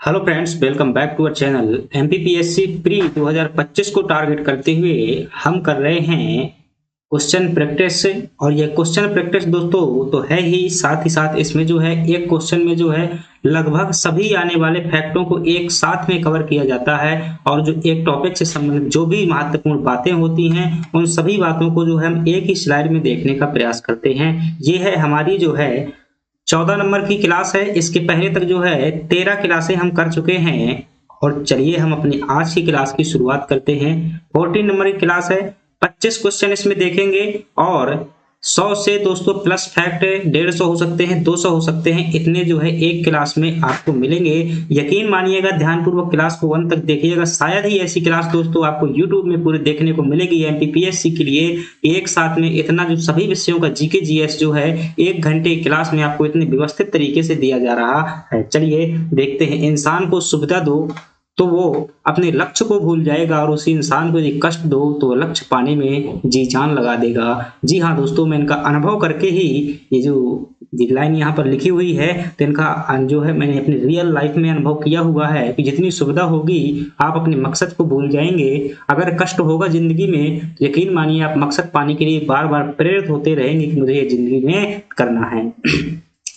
Hello friends, welcome back to our channel. MPPSC pre 2025 को target करते हुए हम कर रहे हैं क्वेश्चन प्रैक्टिस। और ये क्वेश्चन प्रैक्टिस दोस्तों तो है ही, साथ ही साथ इसमें जो है एक क्वेश्चन में जो है लगभग सभी आने वाले फैक्टों को एक साथ में कवर किया जाता है। और जो एक टॉपिक से संबंधित जो भी महत्वपूर्ण बातें होती हैं उन सभी बातों को जो है हम एक ही स्लाइड में देखने का प्रयास करते हैं। ये है हमारी जो है 14 नंबर की क्लास है। इसके पहले तक जो है 13 क्लासें हम कर चुके हैं। और चलिए हम अपनी आज की क्लास की शुरुआत करते हैं। 14 नंबर की क्लास है, 25 क्वेश्चन इसमें देखेंगे और 100 से दोस्तों प्लस फैक्ट 150 हो सकते हैं, 200 हो सकते हैं, इतने जो है एक क्लास में आपको मिलेंगे। यकीन मानिएगा, ध्यानपूर्वक क्लास को अंत तक देखिएगा। शायद ही ऐसी क्लास दोस्तों आपको यूट्यूब में पूरे देखने को मिलेगी एमपीपीएससी के लिए। एक साथ में इतना जो सभी विषयों का जीके जीएस जो है 1 घंटे की क्लास में आपको इतने व्यवस्थित तरीके से दिया जा रहा है। चलिए देखते हैं। इंसान को सुविधा दो तो वो अपने लक्ष्य को भूल जाएगा, और उसी इंसान को यदि कष्ट दो तो लक्ष्य पाने में जी जान लगा देगा। जी हाँ दोस्तों, मैं इनका अनुभव करके ही ये जो लाइन यहाँ पर लिखी हुई है तो इनका जो है मैंने अपनी रियल लाइफ में अनुभव किया हुआ है कि जितनी सुविधा होगी आप अपने मकसद को भूल जाएंगे। अगर कष्ट होगा जिंदगी में तो यकीन मानिए आप मकसद पाने के लिए बार बार प्रेरित होते रहेंगे कि मुझे ये जिंदगी में करना है।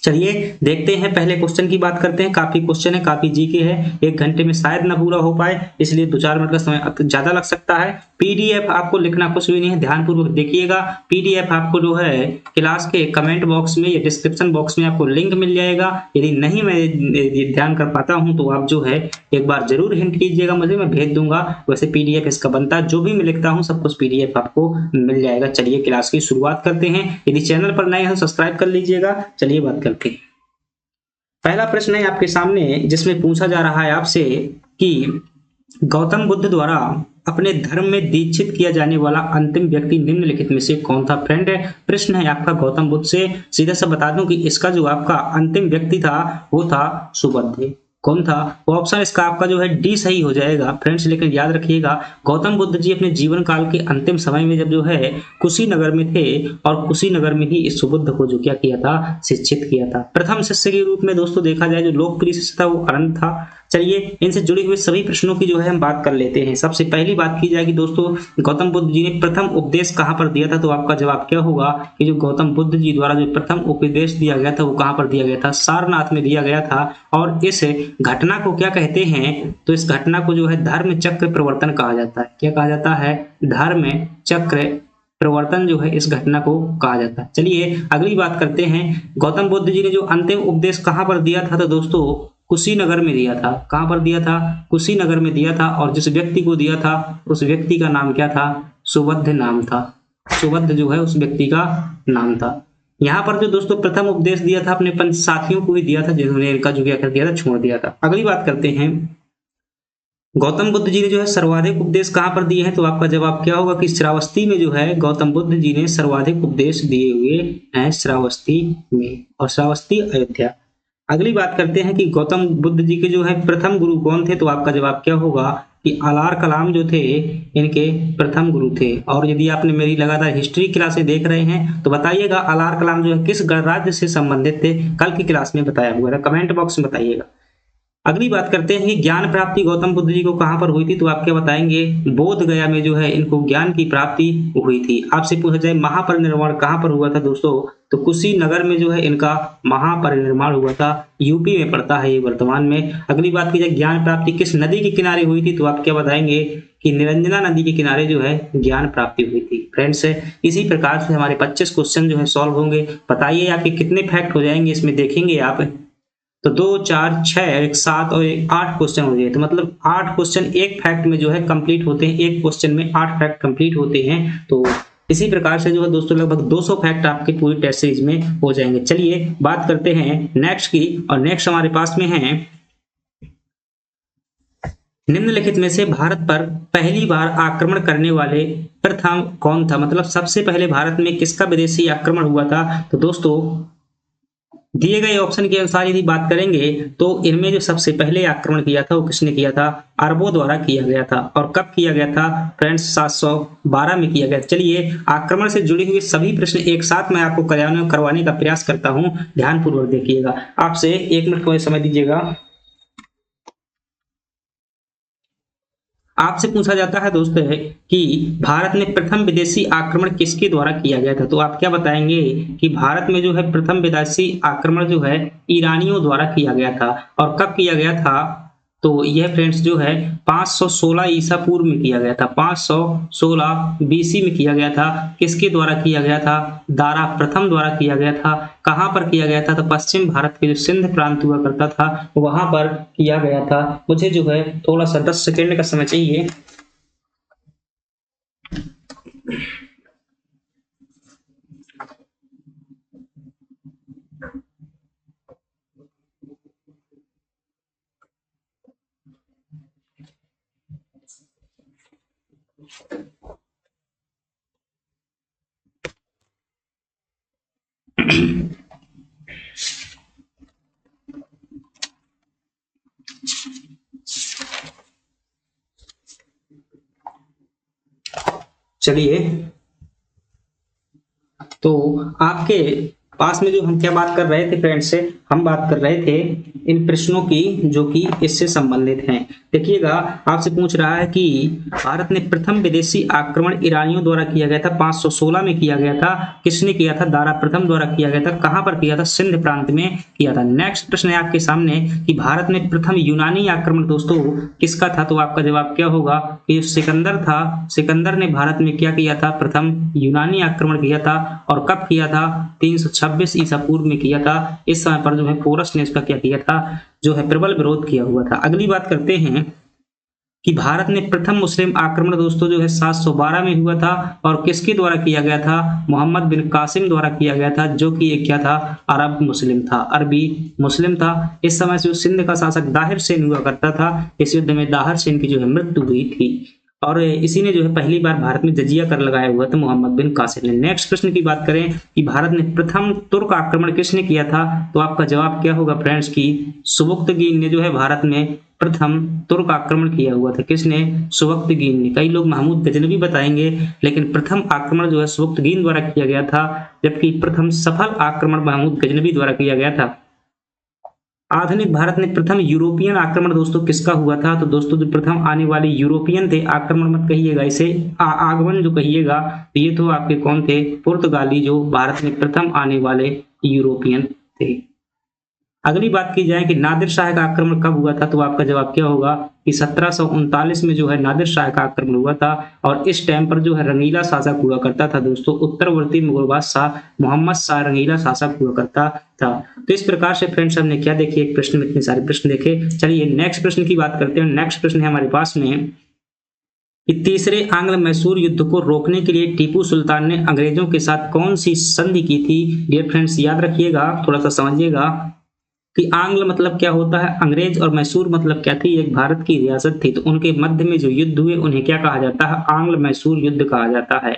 चलिए देखते हैं, पहले क्वेश्चन की बात करते हैं। काफी क्वेश्चन है, काफी जीके है, 1 घंटे में शायद ना पूरा हो पाए, इसलिए 2-4 मिनट का समय ज्यादा लग सकता है। पीडीएफ आपको लिखना कुछ भी नहीं है, ध्यानपूर्वक देखिएगा। पीडीएफ आपको जो है क्लास के कमेंट बॉक्स में या डिस्क्रिप्शन बॉक्स में आपको लिंक मिल जाएगा। यदि नहीं मैं ध्यान कर पाता हूं तो आप जो है एक बार जरूर हिंट कीजिएगा मुझे, मैं भेज दूंगा। वैसे पीडीएफ इसका बनता है, जो भी मैं लिखता हूं सब कुछ पीडीएफ आपको मिल जाएगा। चलिए क्लास की शुरुआत करते हैं। यदि चैनल पर नए हैं तो सब्सक्राइब कर लीजिएगा। चलिए बात करते हैं। पहला प्रश्न है आपके सामने, जिसमें पूछा जा रहा है आपसे कि गौतम बुद्ध द्वारा अपने धर्म में दीक्षित किया जाने वाला अंतिम व्यक्ति निम्नलिखित में से कौन था। फ्रेंड, प्रश्न है आपका गौतम बुद्ध से। सीधा सा बता दूं कि इसका जो आपका अंतिम व्यक्ति था वो था सुबुद्ध। कौन था वो? ऑप्शन इसका आपका जो है डी सही हो जाएगा फ्रेंड्स। लेकिन याद रखिएगा, गौतम बुद्ध जी अपने जीवन काल के अंतिम समय में जब जो है कुशीनगर में थे, और कुशीनगर में ही इस सुबुद्ध को जो क्या किया था, शिक्षित किया था। प्रथम शिष्य के रूप में दोस्तों देखा जाए जो लोकप्रिय शिष्य था वो अनंत था। चलिए इनसे जुड़े हुए सभी प्रश्नों की जो है हम बात कर लेते हैं। सबसे पहली बात की जाएगी दोस्तों, गौतम बुद्ध जी ने प्रथम उपदेश कहां पर दिया था, तो आपका जवाब क्या होगा कि जो गौतम बुद्ध जी द्वारा जो प्रथम उपदेश दिया गया था वो कहां पर दिया गया था, सारनाथ में दिया गया था। और इस घटना को क्या कहते हैं, तो इस घटना को जो है धर्म चक्र प्रवर्तन कहा जाता है। क्या कहा जाता है? धर्म चक्र प्रवर्तन जो है इस घटना को कहा जाता है। चलिए अगली बात करते हैं। गौतम बुद्ध जी ने जो अंतिम उपदेश कहां पर दिया था, तो दोस्तों कुशीनगर में दिया था। कहां पर दिया था? कुशीनगर में दिया था। और जिस व्यक्ति को दिया था उस व्यक्ति का नाम क्या था? सुबुद्ध नाम था। सुबुद्ध जो है उस व्यक्ति का नाम था। यहाँ पर जो दोस्तों प्रथम उपदेश दिया था अपने पंच साथियों को भी दिया था, जिन्होंने इनका जो क्या कर दिया था, छोड़ दिया था। अगली बात करते हैं, गौतम बुद्ध जी ने जो है सर्वाधिक उपदेश कहां पर दिए हैं, तो आपका जवाब क्या होगा कि श्रावस्ती में जो है गौतम बुद्ध जी ने सर्वाधिक उपदेश दिए हुए हैं, श्रावस्ती में। और श्रावस्ती अयोध्या। अगली बात करते हैं कि गौतम बुद्ध जी के जो है प्रथम गुरु कौन थे, तो आपका जवाब क्या होगा कि अलार कलाम जो थे इनके प्रथम गुरु थे। और यदि आपने मेरी लगातार हिस्ट्री क्लासें देख रहे हैं तो बताइएगा अलार कलाम जो है किस गणराज्य से संबंधित थे, कल की क्लास में बताया हुआ है, कमेंट बॉक्स में बताइएगा। अगली बात करते हैं कि ज्ञान प्राप्ति गौतम बुद्ध जी को कहां पर हुई थी, तो आप क्या बताएंगे? बोध गया में जो है इनको ज्ञान की प्राप्ति हुई थी। आपसे पूछा जाए महापरिनिर्वाण कहां पर हुआ था दोस्तों, तो कुशीनगर में जो है इनका महापरिनिर्वाण हुआ था। यूपी में पड़ता है ये वर्तमान में। अगली बात की जाए ज्ञान प्राप्ति किस नदी के किनारे हुई थी, तो आप क्या बताएंगे कि निरंजना नदी के किनारे जो है ज्ञान प्राप्ति हुई थी। फ्रेंड्स, इसी प्रकार से हमारे 25 क्वेश्चन जो है सॉल्व होंगे। बताइए आपके कितने फैक्ट हो जाएंगे इसमें, देखेंगे आप। तो 2, 4, 6, 1, 7 और 8 क्वेश्चन हो गए। तो मतलब 8 क्वेश्चन एक फैक्ट में जो है कंप्लीट होते हैं। एक क्वेश्चन में 8 फैक्ट कंप्लीट होते हैं। तो इसी प्रकार से जो है दोस्तों लगभग 200 फैक्ट आपके पूरी टेस्ट सीरीज में हो जाएंगे। चलिए बात करते हैं नेक्स्ट की। और नेक्स्ट हमारे पास में है, निम्नलिखित में से भारत पर पहली बार आक्रमण करने वाले प्रथम कौन था। मतलब सबसे पहले भारत में किसका विदेशी आक्रमण हुआ था, तो दोस्तों दिए गए ऑप्शन के अनुसार यदि बात करेंगे तो इनमें जो सबसे पहले आक्रमण किया था वो किसने किया था? अरबों द्वारा किया गया था। और कब किया गया था फ्रेंड्स? 712 में किया गया। चलिए आक्रमण से जुड़े हुए सभी प्रश्न एक साथ मैं आपको करवाने का प्रयास करता हूं, ध्यानपूर्वक देखिएगा। आपसे 1 मिनट को समय दीजिएगा। आपसे पूछा जाता है दोस्तों कि भारत में प्रथम विदेशी आक्रमण किसके द्वारा किया गया था, तो आप क्या बताएंगे कि भारत में जो है प्रथम विदेशी आक्रमण जो है ईरानियों द्वारा किया गया था। और कब किया गया था, तो यह फ्रेंड्स जो है 516 ईसा पूर्व में किया गया था, 516 बीसी में किया गया था। किसके द्वारा किया गया था, दारा प्रथम द्वारा किया गया था। कहां पर किया गया था, तो पश्चिम भारत के जो सिंध प्रांत हुआ करता था वहां पर किया गया था। मुझे जो है थोड़ा सा 10 सेकेंड का समय चाहिए। चलिए, तो आपके पास में जो हम क्या बात कर रहे थे फ्रेंड्स से, हम बात कर रहे थे इन प्रश्नों की जो कि इससे संबंधित हैं। देखिएगा, आपसे पूछ रहा है कि भारत ने प्रथम विदेशी आक्रमण ईरानियों द्वारा किया गया था, 516 में किया गया था। किसने किया था, दारा प्रथम द्वारा किया गया था। कहां पर किया था, सिंध प्रांत में किया था। नेक्स्ट प्रश्न है आपके सामने कि भारत में प्रथम यूनानी आक्रमण दोस्तों किसका था, तो आपका जवाब क्या होगा कि सिकंदर था। सिकंदर ने भारत में क्या किया था, प्रथम यूनानी आक्रमण किया था। और कब किया था, 326 ईसा पूर्व में किया था। इस समय पर जो है पोरस ने इसका क्या किया था, जो है प्रबल विरोध किया हुआ था। अगली बात करते हैं कि भारत में प्रथम मुस्लिम आक्रमण दोस्तों जो है 712 में हुआ था। और किसके द्वारा किया गया था, मोहम्मद बिन कासिम द्वारा किया गया था, जो कि एक क्या था, अरब मुस्लिम था, अरबी मुस्लिम था। इस समय जो सिंध का शासक दाहिर सेन हुआ करता था, इस युद्ध में दाहिर सेन की जो है मृत्यु हुई थी। और इसी ने जो है पहली बार भारत में जजिया कर लगाया हुआ था, मोहम्मद बिन कासिम ने। नेक्स्ट प्रश्न की बात करें कि भारत में प्रथम तुर्क आक्रमण किसने किया था, तो आपका जवाब क्या होगा फ्रेंड्स की सुबुक्तगीन ने जो है भारत में प्रथम तुर्क आक्रमण किया हुआ था। किसने, सुबुक्तगीन ने। कई लोग महमूद गजनवी बताएंगे, लेकिन प्रथम आक्रमण जो है सुबुक्तगीन द्वारा किया गया था, जबकि प्रथम सफल आक्रमण महमूद गजनवी द्वारा किया गया था। आधुनिक भारत में प्रथम यूरोपियन आक्रमण दोस्तों किसका हुआ था, तो दोस्तों जो प्रथम आने वाले यूरोपियन थे, आक्रमण मत कहिएगा इसे, आगमन जो कहिएगा, तो ये तो आपके कौन थे, पुर्तगाली, जो भारत में प्रथम आने वाले यूरोपियन थे। अगली बात की जाए कि नादिर शाह का आक्रमण कब हुआ था, तो आपका जवाब क्या होगा कि 1739 में जो है नादिर शाह का आक्रमण हुआ था। और इस टाइम पर जो है रंगीला शासक हुआ करता था दोस्तों, उत्तरवर्ती मुगल बादशाह मोहम्मद शाह रंगीला शासक हुआ करता था। तो इस प्रकार से फ्रेंड्स हमने क्या देखे, एक प्रश्न में इतने सारे प्रश्न देखे। चलिए नेक्स्ट प्रश्न की बात करते हैं। नेक्स्ट प्रश्न है हमारे पास में कि तीसरे आंग्ल मैसूर युद्ध को रोकने के लिए टीपू सुल्तान ने अंग्रेजों के साथ कौन सी संधि की थी। डियर फ्रेंड्स याद रखिएगा, थोड़ा सा समझिएगा कि आंग्ल मतलब क्या होता है, अंग्रेज, और मैसूर मतलब क्या थी, एक भारत की रियासत थी। तो उनके मध्य में जो युद्ध हुए उन्हें क्या कहा जाता है, आंग्ल मैसूर युद्ध कहा जाता है।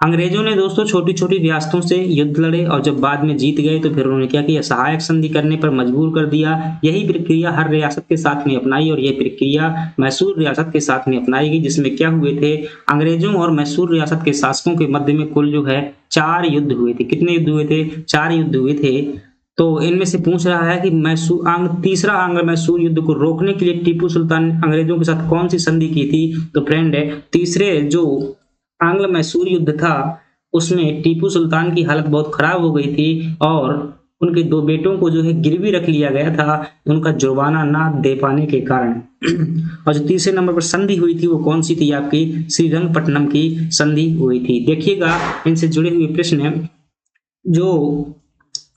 अंग्रेजों ने दोस्तों छोटी छोटी रियासतों से युद्ध लड़े और जब बाद में जीत गए तो फिर उन्होंने क्या किया, सहायक संधि करने पर मजबूर कर दिया। यही प्रक्रिया हर रियासत के साथ में अपनाई और यह प्रक्रिया मैसूर रियासत के साथ में अपनाई गई, जिसमें क्या हुए थे, अंग्रेजों और मैसूर रियासत के शासकों के मध्य में कुल जो है 4 युद्ध हुए थे। कितने युद्ध हुए थे, 4 युद्ध हुए थे। तो इनमें से पूछ रहा है कि तीसरा आंग्ल मैसूर युद्ध को रोकने के लिए टीपू सुल्तान ने अंग्रेजों के साथ कौन सी संधि की थी। तो फ्रेंड तीसरे जो आंग्ल मैसूर युद्ध था उसमें टीपू सुल्तान की हालत बहुत खराब हो गई थी और उनके 2 बेटों को जो है गिरवी रख लिया गया था उनका जुर्माना ना दे पाने के कारण। और जो तीसरे नंबर पर संधि हुई थी वो कौन सी थी, आपकी श्रीरंगपट्टनम की संधि हुई थी। देखिएगा इनसे जुड़े हुए प्रश्न, जो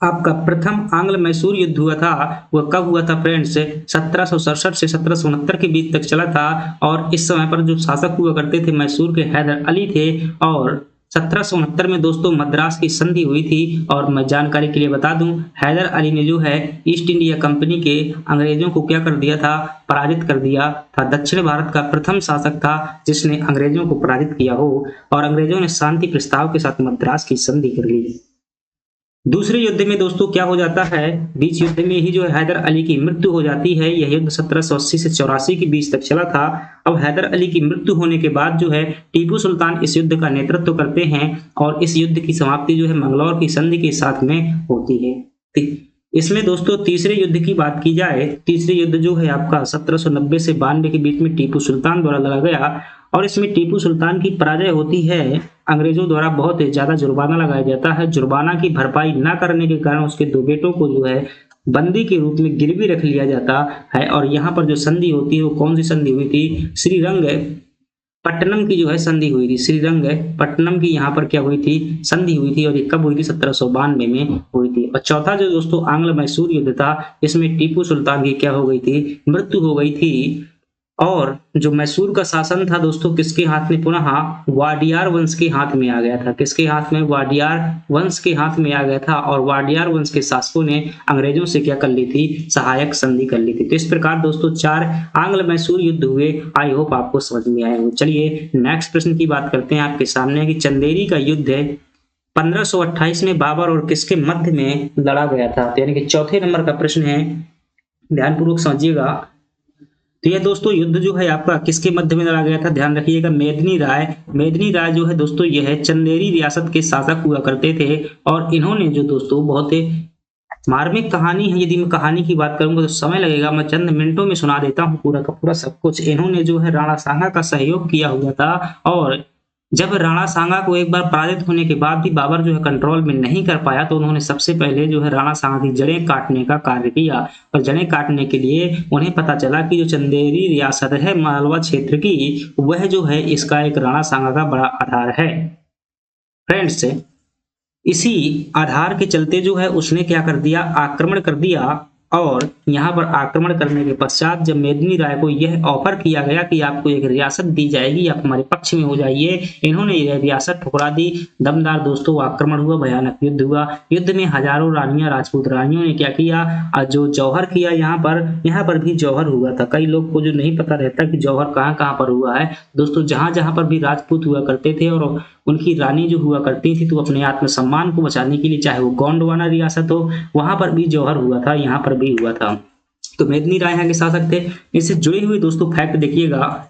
आपका प्रथम आंग्ल मैसूर युद्ध हुआ था वह कब हुआ था फ्रेंड्स, 1767 से 1769 के बीच तक चला था। और इस समय पर जो शासक हुआ करते थे मैसूर के हैदर अली थे। और 1769 में दोस्तों मद्रास की संधि हुई थी। और मैं जानकारी के लिए बता दूं, हैदर अली ने जो है ईस्ट इंडिया कंपनी के अंग्रेजों को क्या कर दिया था, पराजित कर दिया था। दक्षिण भारत का प्रथम शासक था जिसने अंग्रेजों को पराजित किया हो। और अंग्रेजों ने शांति प्रस्ताव के साथ मद्रास की संधि कर ली। दूसरे युद्ध में दोस्तों क्या हो जाता है, बीच युद्ध में ही जो है हैदर अली की मृत्यु हो जाती है। यह युद्ध 1780 से 84 के बीच तक चला था। अब हैदर अली की मृत्यु होने के बाद जो है टीपू सुल्तान इस युद्ध का नेतृत्व करते हैं और इस युद्ध की समाप्ति जो है मंगलौर की संधि के साथ में होती है। इसमें दोस्तों तीसरे युद्ध की बात की जाए, तीसरे युद्ध जो है आपका 1790 से 92 के बीच में टीपू सुल्तान द्वारा लड़ा गया और इसमें टीपू सुल्तान की पराजय होती है। अंग्रेजों द्वारा बहुत ज्यादा जुर्माना लगाया जाता है। जुर्माना की भरपाई न करने के कारण उसके दो बेटों को जो है बंदी के रूप में गिरवी रख लिया जाता है। और यहाँ पर जो संधि होती है वो कौन सी संधि हुई थी? श्रीरंग पट्टनम की जो है संधि हुई थी। श्रीरंग पट्टनम की यहाँ पर क्या हुई थी? संधि हुई थी और ये कब हुई थी? 1792 में हुई थी। और चौथा जो दोस्तों आंग्ल मैसूर युद्ध था, इसमें टीपू सुल्तान की क्या हो गई थी? मृत्यु हो गई थी। और जो मैसूर का शासन था दोस्तों किसके हाथ में? पुनः वाडियार वंश के हाथ में आ गया था। किसके हाथ में? वाडियार वंश के हाथ में आ गया था। और वाडियार वंश के शासकों ने अंग्रेजों से क्या कर ली थी? सहायक संधि कर ली थी। तो इस प्रकार दोस्तों 4 आंग्ल मैसूर युद्ध हुए। आई होप आपको समझ में आए हो। चलिए नेक्स्ट प्रश्न की बात करते हैं आपके सामने कि चंदेरी का युद्ध 1528 में बाबर और किसके मध्य में लड़ा गया था? यानी कि चौथे नंबर का प्रश्न है, ध्यानपूर्वक समझिएगा। तो यह दोस्तों युद्ध जो है आपका किसके मध्य में लड़ा गया था? ध्यान रखिएगा, मेदिनी राय जो है दोस्तों यह चंदेरी रियासत के शासक हुआ करते थे। और इन्होंने जो दोस्तों बहुत ही मार्मिक कहानी है, यदि मैं कहानी की बात करूंगा तो समय लगेगा, मैं चंद मिनटों में सुना देता हूं पूरा का पूरा सब कुछ। इन्होंने जो है राणा सांगा का सहयोग किया हुआ था और जब राणा सांगा को एक बार पराजित होने के बाद भी बाबर जो है कंट्रोल में नहीं कर पाया तो उन्होंने सबसे पहले जो है राणा सांगा की जड़ें काटने का कार्य किया। और जड़ें काटने के लिए उन्हें पता चला कि जो चंदेरी रियासत है मालवा क्षेत्र की, वह जो है इसका एक राणा सांगा का बड़ा आधार है। फ्रेंड्स, इसी आधार के चलते जो है उसने क्या कर दिया? आक्रमण कर दिया। और यहाँ पर आक्रमण करने के पश्चात जब मेदिनी राय को यह ऑफर किया गया कि आपको एक रियासत दी जाएगी, आप हमारे पक्ष में हो जाइए, इन्होंने यह रियासत ठुकरा दी। दमदार दोस्तों आक्रमण हुआ, भयानक युद्ध हुआ। युद्ध में हजारों रानियां, राजपूत रानियों ने क्या किया? जो जौहर किया, यहाँ पर भी जौहर हुआ था। कई लोग को जो नहीं पता रहता कि जौहर कहाँ पर हुआ है दोस्तों। जहां पर भी राजपूत हुआ करते थे और उनकी रानी जो हुआ करती थी तो अपने आत्मसम्मान को बचाने के लिए, चाहे वो गोंडवाना रियासत हो, वहां पर भी जौहर हुआ था, यहाँ पर भी हुआ था। तो मेदिनी राय यहाँ के शासक थे। इससे जुड़े हुए दोस्तों फैक्ट देखिएगा,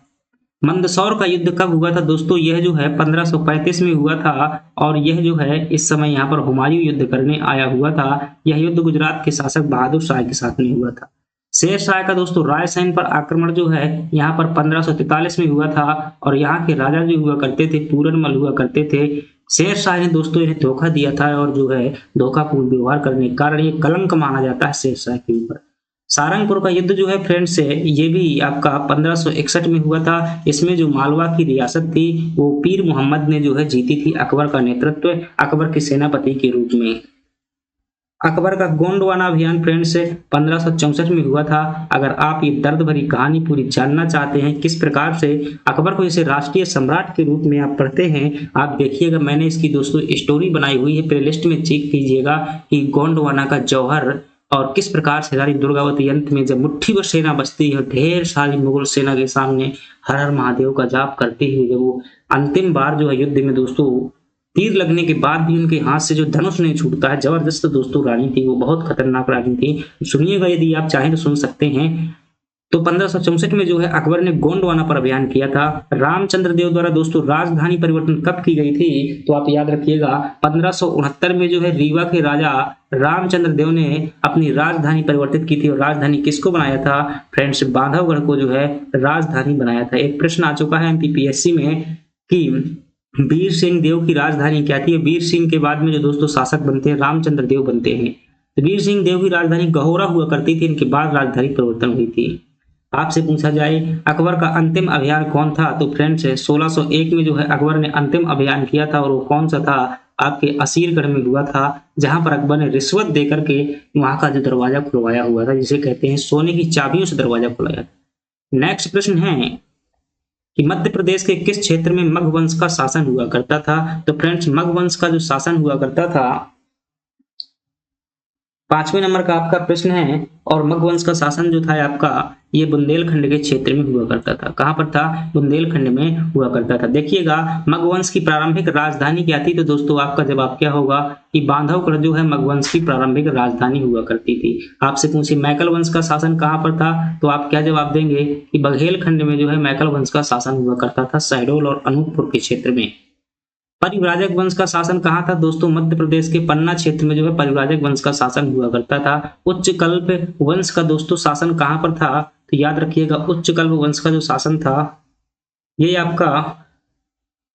मंदसौर का युद्ध कब हुआ था दोस्तों? यह जो है 1535 में हुआ था। और यह जो है इस समय यहाँ पर हुमायूं युद्ध करने आया हुआ था। यह युद्ध गुजरात के शासक बहादुर शाह के साथ में हुआ था। शेर शाह का दोस्तों रायसेन पर आक्रमण जो है यहाँ पर 1543 में हुआ था। और यहाँ के राजा जो हुआ करते थे पूरनमल हुआ करते थे। शेर शाह ने दोस्तों इन्हें धोखा दिया था और जो है धोखापूर्ण व्यवहार करने के कारण ये कलंक माना जाता है शेर शाह के ऊपर। सारंगपुर का युद्ध जो है फ्रेंड्स ये भी आपका 1561 में हुआ था। इसमें जो मालवा की रियासत थी वो पीर मोहम्मद ने जो है जीती थी, अकबर का नेतृत्व, अकबर के सेनापति के रूप में। अकबर का गोंडवाना अभियान फ्रेंड्स 1564 में हुआ था। अगर आप ये दर्द भरी कहानी पूरी जानना चाहते हैं किस प्रकार से अकबर को जैसे राष्ट्रीय सम्राट के रूप में आप पढ़ते हैं, आप देखिएगा मैंने इसकी दोस्तों स्टोरी बनाई हुई है, प्लेलिस्ट में चेक कीजिएगा कि गोंडवाना का जौहर और किस प्रकार से रानी दुर्गावती अंत में जब मुट्ठी भर सेना बचती है, ढेर सारी मुगल सेना के सामने हर हर महादेव का जाप करते हुए जब वो अंतिम बार जो है युद्ध में दोस्तों तीर लगने के बाद भी उनके हाथ से जो धनुष नहीं छूटता है, जबरदस्त दोस्तों रानी थी, वो बहुत खतरनाक रानी थी। सुनिएगा, यदि आप चाहें तो सुन सकते हैं। तो 1564 में जो है अकबर ने गोंडवाना पर अभियान किया था। रामचंद्र देव द्वारा दोस्तों राजधानी परिवर्तन कब की गई थी? तो आप याद रखिएगा 1569 में जो है रीवा के राजा रामचंद्र देव ने अपनी राजधानी परिवर्तित की थी। और राजधानी किसको बनाया था फ्रेंड्स? बांधवगढ़ को जो है राजधानी बनाया था। एक प्रश्न आ चुका है एमपीपीएससी में कि वीर सिंह देव की राजधानी क्या थी? वीर सिंह के बाद में जो दोस्तों शासक बनते हैं रामचंद्र देव बनते हैं। तो वीर सिंह देव की राजधानी गहोरा हुआ करती थी, इनके बाद राजधानी परिवर्तन हुई थी। आपसे पूछा जाए अकबर का अंतिम अभियान कौन था? तो फ्रेंड्स 1601 में जो है अकबर ने अंतिम अभियान किया था और वो कौन सा था? आपके असीरगढ़ में हुआ था, जहां पर अकबर ने रिश्वत देकर के वहां का जो दरवाजा खुलवाया हुआ था, जिसे कहते हैं सोने की चाबियों से दरवाजा खुलवाया था। नेक्स्ट प्रश्न है कि मध्य प्रदेश के किस क्षेत्र में मगध वंश का शासन हुआ करता था? तो फ्रेंड्स मगध वंश का जो शासन हुआ करता था 5वें नंबर का आपका प्रश्न है। और मगध वंश का शासन जो था आपका ये बुंदेलखंड के क्षेत्र में हुआ करता था। कहां पर था? बुंदेलखंड में हुआ करता था। देखिएगा मगध वंश की प्रारंभिक राजधानी क्या थी? तो दोस्तों आपका जवाब क्या होगा कि बांधवगढ़ जो है मगध वंश की प्रारंभिक राजधानी हुआ करती थी। आपसे पूछे मैकल वंश का शासन कहां पर था? तो आप क्या जवाब देंगे कि बघेलखंड में जो है मैकल वंश का शासन हुआ करता था, शहडोल और अनूपपुर के क्षेत्र में। परिव्राजक वंश का शासन कहाँ था दोस्तों? मध्य प्रदेश के पन्ना क्षेत्र में जो है परिव्राजक वंश का शासन हुआ करता था। उच्चकल्प वंश का दोस्तों शासन कहाँ पर था? तो याद रखिएगा, उच्चकल्प वंश का जो शासन था ये आपका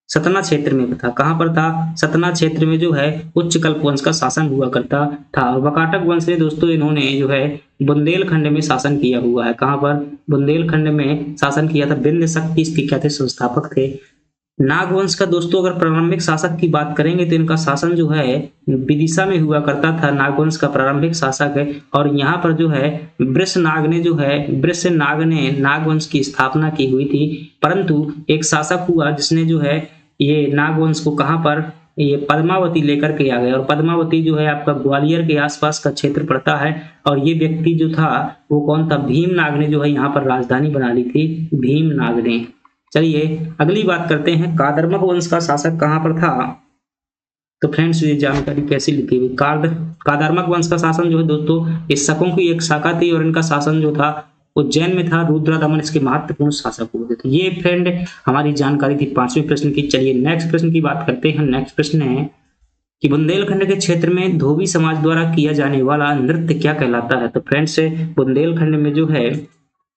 सतना क्षेत्र में था। कहां पर था? सतना क्षेत्र में जो है उच्चकल्प वंश का शासन हुआ करता था। वाकाटक वंश ने दोस्तों इन्होंने जो है बुंदेलखंड में शासन किया हुआ है। कहां पर? बुंदेलखंड में शासन किया था। विंध्य शक्ति इसके क्या थे? संस्थापक थे। नागवंश का दोस्तों अगर प्रारंभिक शासक की बात करेंगे तो इनका शासन जो है विदिशा में हुआ करता था। नागवंश का प्रारंभिक शासक है। और यहाँ पर जो है वृषनाग ने नागवंश की स्थापना की हुई थी। परंतु एक शासक हुआ जिसने जो है ये नागवंश को कहां पर, ये पद्मावती लेकर के आ गए। और पद्मावती जो है आपका ग्वालियर के आसपास का क्षेत्र पड़ता है। और ये व्यक्ति जो था वो कौन था? भीमनाग ने जो है यहाँ पर राजधानी बना ली थी, भीमनाग ने। चलिए अगली बात करते हैं, कादरमक वंश का शासक कहां पर था? तो फ्रेंड्स ये जानकारी कैसी लिखी हुई? कादरमक वंश का शासन जो है दोस्तों इस शकों की एक शाखा थी और इनका शासन जो था उज्जैन में था। रुद्रदमन इसके महत्वपूर्ण शासक हुए थे। ये फ्रेंड हमारी जानकारी थी 5वें प्रश्न की। चलिए नेक्स्ट प्रश्न की बात करते हैं। नेक्स्ट प्रश्न है कि बुंदेलखंड के क्षेत्र में धोबी समाज द्वारा किया जाने वाला नृत्य क्या कहलाता है? तो फ्रेंड्स बुंदेलखंड में जो है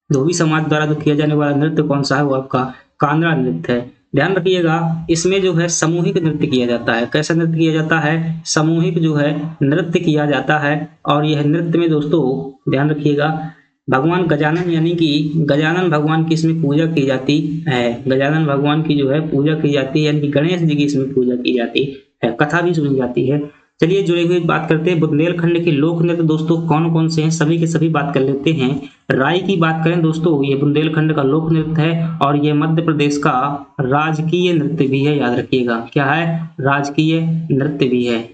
धोबी समाज द्वारा जो किया जाने वाला नृत्य कौन सा है? वो आपका कांगड़ा नृत्य है। ध्यान रखिएगा इसमें जो है सामूहिक नृत्य किया जाता है। कैसा नृत्य किया जाता है? सामूहिक जो है नृत्य किया जाता है। और यह नृत्य में दोस्तों ध्यान रखिएगा भगवान गजानन यानी कि गजानन भगवान की इसमें पूजा की जाती है। गजानन भगवान की जो है पूजा की जाती है, यानी कि गणेश जी की इसमें पूजा की जाती है। कथा भी सुनी जाती है। चलिए जुड़े हुए बात करते हैं बुंदेलखंड के लोक नृत्य दोस्तों कौन कौन से हैं, सभी के सभी बात कर लेते हैं। राई की बात करें दोस्तों, ये बुंदेलखंड का लोक नृत्य है और ये मध्य प्रदेश का राजकीय नृत्य भी है। याद रखिएगा क्या है? राजकीय नृत्य भी है।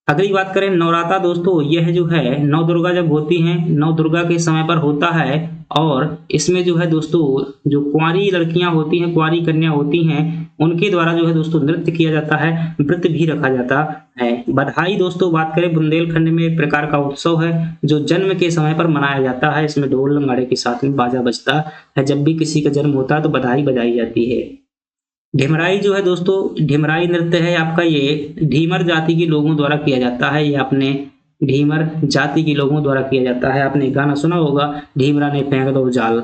अगली बात करें नवरात्रा दोस्तों, यह जो है नौ दुर्गा जब होती हैं, नौ दुर्गा के समय पर होता है। और इसमें जो है दोस्तों जो कुंवारी लड़कियां होती हैं, कुंवारी कन्या होती हैं, उनके द्वारा जो है दोस्तों नृत्य किया जाता है, व्रत भी रखा जाता है। बधाई दोस्तों बात करें बुंदेलखंड में एक प्रकार का उत्सव है जो जन्म के समय पर मनाया जाता है। इसमें ढोल नगाड़े के साथ में बाजा बजता है। जब भी किसी का जन्म होता है तो बधाई बजाई जाती है। ढिमराई जो है दोस्तों, ढिमराई नृत्य है आपका, ये ढीमर जाति के लोगों द्वारा किया जाता है। ये अपने ढीमर जाति के लोगों द्वारा किया जाता है। आपने गाना सुना होगा, ढीमरा ने फेंक दो जाल।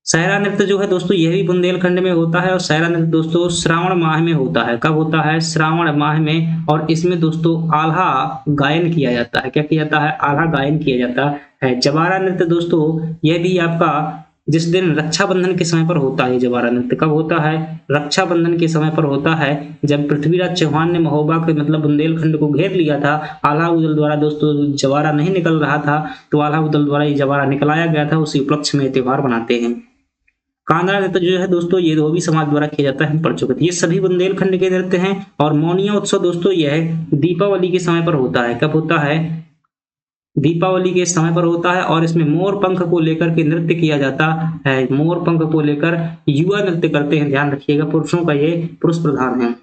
सहरा नृत्य जो है दोस्तों यह भी बुंदेलखंड में होता है। और सहरा नृत्य दोस्तों श्रावण माह में होता है। कब होता है? श्रावण माह में। और इसमें दोस्तों आल्हा गायन किया जाता है। क्या किया जाता है? आल्हा गायन किया जाता है। जवारा नृत्य दोस्तों यह भी आपका जिस दिन रक्षाबंधन के समय पर होता है। जवारा नृत्य कब होता है? रक्षाबंधन के समय पर होता है। जब पृथ्वीराज चौहान ने महोबा के मतलब बुंदेलखंड को घेर लिया था, आल्हा उदल द्वारा दोस्तों जवारा नहीं निकल रहा था, तो आल्हा उदल द्वारा ये जवारा निकलाया गया था। उसी उपलक्ष्य में त्योहार मनाते हैं। कांगड़ा नृत्य जो है दोस्तों ये धोबी समाज द्वारा किया जाता है, पढ़ चुके थे। ये सभी बुंदेलखंड के नृत्य हैं। और मौनिया उत्सव दोस्तों यह दीपावली के समय पर होता है। कब होता है? दीपावली के समय पर होता है। और इसमें मोर पंख को लेकर के नृत्य किया जाता है। मोर पंख को लेकर युवा नृत्य करते हैं। ध्यान रखिएगा पुरुषों का ये पुरुष प्रधान है।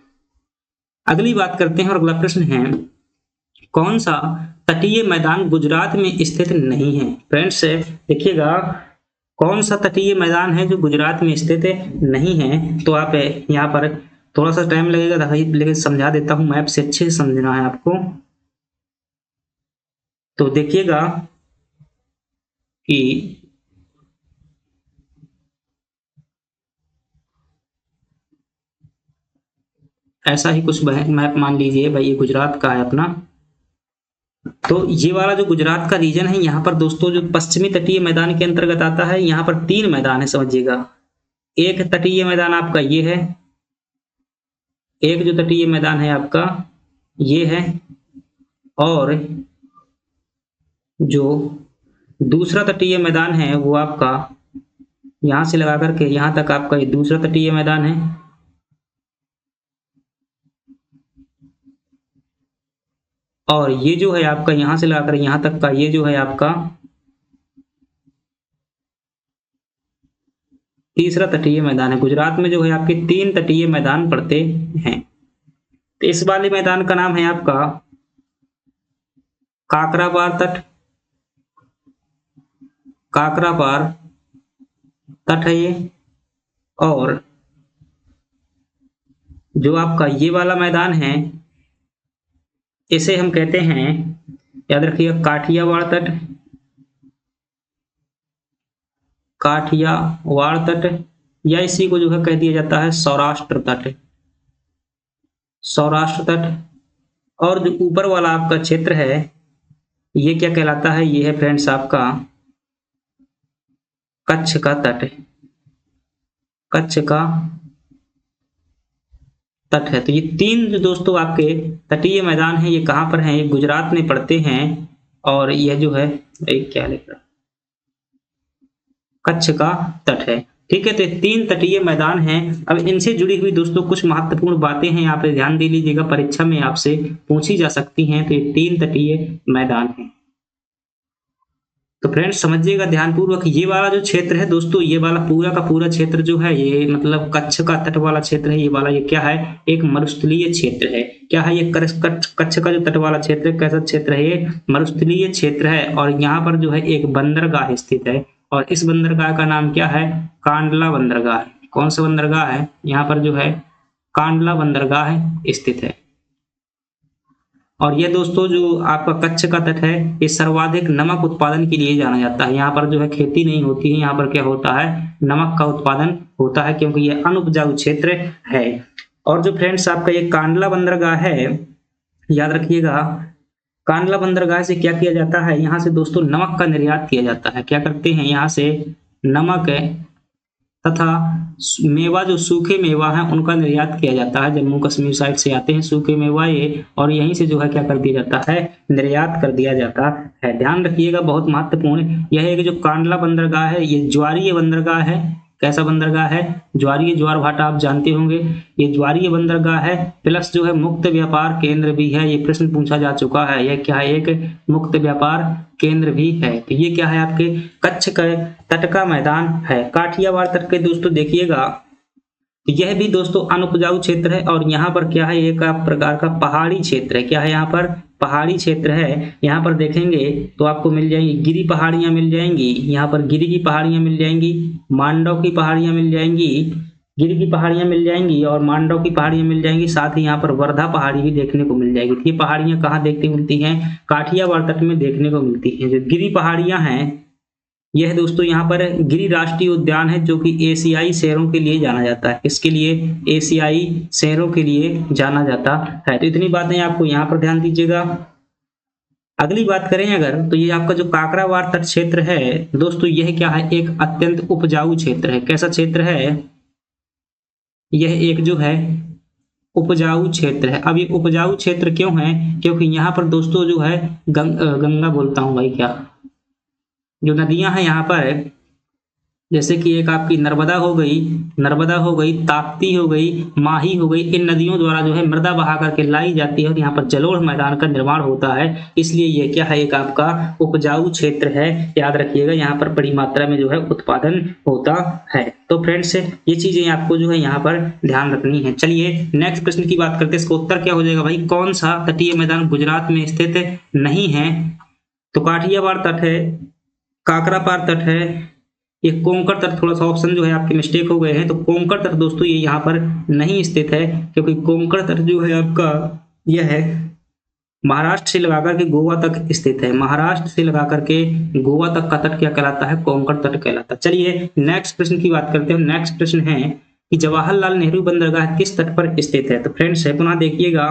अगली बात करते हैं और अगला प्रश्न है कौन सा तटीय मैदान गुजरात में स्थित नहीं है? फ्रेंड्स देखिएगा कौन सा तटीय मैदान है जो गुजरात में स्थित नहीं है? तो आप यहाँ पर थोड़ा सा टाइम लगेगा लेकिन समझा देता हूँ, मैप से अच्छे से समझना है आपको। तो देखिएगा कि ऐसा ही कुछ मैप मान लीजिए भाई, ये गुजरात का है अपना। तो ये वाला जो गुजरात का रीजन है यहाँ पर दोस्तों जो पश्चिमी तटीय मैदान के अंतर्गत आता है। यहाँ पर 3 मैदान है समझिएगा। एक तटीय मैदान आपका ये है, एक जो तटीय मैदान है आपका ये है, और जो दूसरा तटीय मैदान है वो आपका यहां से लगा करके यहां तक आपका ये दूसरा तटीय मैदान है। और ये जो है आपका यहां से लगाकर यहां तक का ये जो है आपका तीसरा तटीय मैदान है। गुजरात में जो है आपके 3 तटीय मैदान पड़ते हैं। तो इस वाले मैदान का नाम है आपका काकरापार तट। काकरापार तट है ये। और जो आपका ये वाला मैदान है इसे हम कहते हैं, याद रखिएगा, काठियावाड़ तट, काठियावाड़ तट, या इसी को जो है कह दिया जाता है सौराष्ट्र तट, सौराष्ट्र तट। और जो ऊपर वाला आपका क्षेत्र है ये क्या कहलाता है, ये है फ्रेंड्स आपका कच्छ का तट, कच्छ का तट है। तो ये तीन जो दोस्तों आपके तटीय मैदान हैं ये कहाँ पर हैं, ये गुजरात में पड़ते हैं। और यह जो है क्या लिख रहा, कच्छ का तट है। ठीक है, तो ये तीन तटीय मैदान हैं। अब इनसे जुड़ी हुई दोस्तों कुछ महत्वपूर्ण बातें हैं, यहाँ पे ध्यान दे लीजिएगा, परीक्षा में आपसे पूछी जा सकती हैं। तो ये तीन तटीय मैदान हैं। तो फ्रेंड्स समझिएगा ध्यानपूर्वक, ये वाला जो क्षेत्र है दोस्तों, ये वाला पूरा का पूरा क्षेत्र जो है ये मतलब कच्छ का तट वाला क्षेत्र है। ये वाला ये क्या है, एक मरुस्थलीय क्षेत्र है। क्या है ये, कच्छ का जो तट वाला क्षेत्र है, कैसा क्षेत्र है ये, मरुस्थलीय क्षेत्र है। और यहाँ पर जो है एक बंदरगाह स्थित है, और इस बंदरगाह का नाम क्या है, कांडला बंदरगाह। कौन सा बंदरगाह है, यहाँ पर जो है कांडला बंदरगाह स्थित है। और ये दोस्तों जो आपका कच्छ का तट है ये सर्वाधिक नमक उत्पादन के लिए जाना जाता है। यहाँ पर जो है खेती नहीं होती है, यहाँ पर क्या होता है, नमक का उत्पादन होता है, क्योंकि ये अनुपजाऊ क्षेत्र है। और जो फ्रेंड्स आपका ये कांडला बंदरगाह है, याद रखिएगा, कांडला बंदरगाह से क्या किया जाता है, यहाँ से दोस्तों नमक का निर्यात किया जाता है। क्या करते हैं, यहाँ से नमक तथा मेवा, जो सूखे मेवा है उनका निर्यात किया जाता है। जम्मू कश्मीर साइड से आते हैं सूखे मेवा ये, और यहीं से जो है क्या कर दिया जाता है, निर्यात कर दिया जाता है। ध्यान रखिएगा, बहुत महत्वपूर्ण यह है कि जो कांडला बंदरगाह है ये ज्वारीय बंदरगाह है। कैसा बंदरगाह है, ज्वारीय, ज्वार भाटा आप जानते होंगे, ये ज्वारीय बंदरगाह है। प्लस जो है मुक्त व्यापार केंद्र भी है। ये प्रश्न पूछा जा चुका है, यह क्या है, एक मुक्त व्यापार केंद्र भी है। तो ये क्या है, आपके कच्छ का तट का मैदान है। काठियावाड़ तट के दोस्तों देखिएगा, यह भी दोस्तों अनुपजाऊ क्षेत्र है। और यहाँ पर क्या है, एक प्रकार का पहाड़ी क्षेत्र है। क्या है, यहाँ पर पहाड़ी क्षेत्र है। यहाँ पर देखेंगे तो आपको मिल जाएंगी गिरी पहाड़ियां मिल जाएंगी, यहाँ पर गिरी की पहाड़ियां मिल जाएंगी, मांडव की पहाड़ियां मिल जाएंगी, गिरी की पहाड़ियां मिल जाएंगी और मांडव की पहाड़ियां मिल जाएंगी। साथ ही यहाँ पर वर्धा पहाड़ी भी देखने को मिल जाएगी। ये पहाड़ियां कहाँ देखने को मिलती हैं, काठियावाड़ तट में देखने को मिलती हैं। जो गिरी पहाड़ियां हैं यह दोस्तों यहाँ पर गिरी राष्ट्रीय उद्यान है, जो कि एशियाई शेरों के लिए जाना जाता है। इसके लिए एशियाई शेरों के लिए जाना जाता है। तो इतनी बातें आपको यहाँ पर ध्यान दीजिएगा। अगली बात करें अगर, तो ये आपका जो काकरावाड़ तट क्षेत्र है दोस्तों, यह क्या है, एक अत्यंत उपजाऊ क्षेत्र है। कैसा क्षेत्र है, यह एक जो है उपजाऊ क्षेत्र है। अब ये उपजाऊ क्षेत्र क्यों है, क्योंकि यहाँ पर दोस्तों जो है गंगा बोलता हूँ भाई, क्या जो नदियां हैं यहाँ पर, जैसे कि एक आपकी नर्मदा हो गई, ताप्ती हो गई, माही हो गई, इन नदियों द्वारा जो है मृदा बहा करके लाई जाती है और यहाँ पर जलोढ़ मैदान का निर्माण होता है। इसलिए ये क्या है, एक आपका उपजाऊ क्षेत्र है। याद रखिएगा, यहाँ पर बड़ी मात्रा में जो है उत्पादन होता है। तो फ्रेंड्स ये चीजें आपको जो है यहाँ पर ध्यान रखनी है। चलिए नेक्स्ट प्रश्न की बात करते हैं। इसका उत्तर क्या हो जाएगा भाई, कौन सा तटीय मैदान गुजरात में स्थित नहीं है। तो काठियावाड़ तट है, काकरापार तट है, ये कोंकण तट, थोड़ा सा ऑप्शन जो है आपके मिस्टेक हो गए हैं। तो कोंकण तट दोस्तों ये यहाँ पर नहीं स्थित है, क्योंकि कोंकण तट जो है आपका यह है महाराष्ट्र से लगाकर के गोवा तक स्थित है। महाराष्ट्र से लगाकर के गोवा तक का तट क्या कहलाता है, कोंकण तट कहलाता है। चलिए नेक्स्ट प्रश्न की बात करते हैं। नेक्स्ट प्रश्न है कि जवाहरलाल नेहरू बंदरगाह किस तट पर स्थित है। तो फ्रेंड्स है पुनः देखिएगा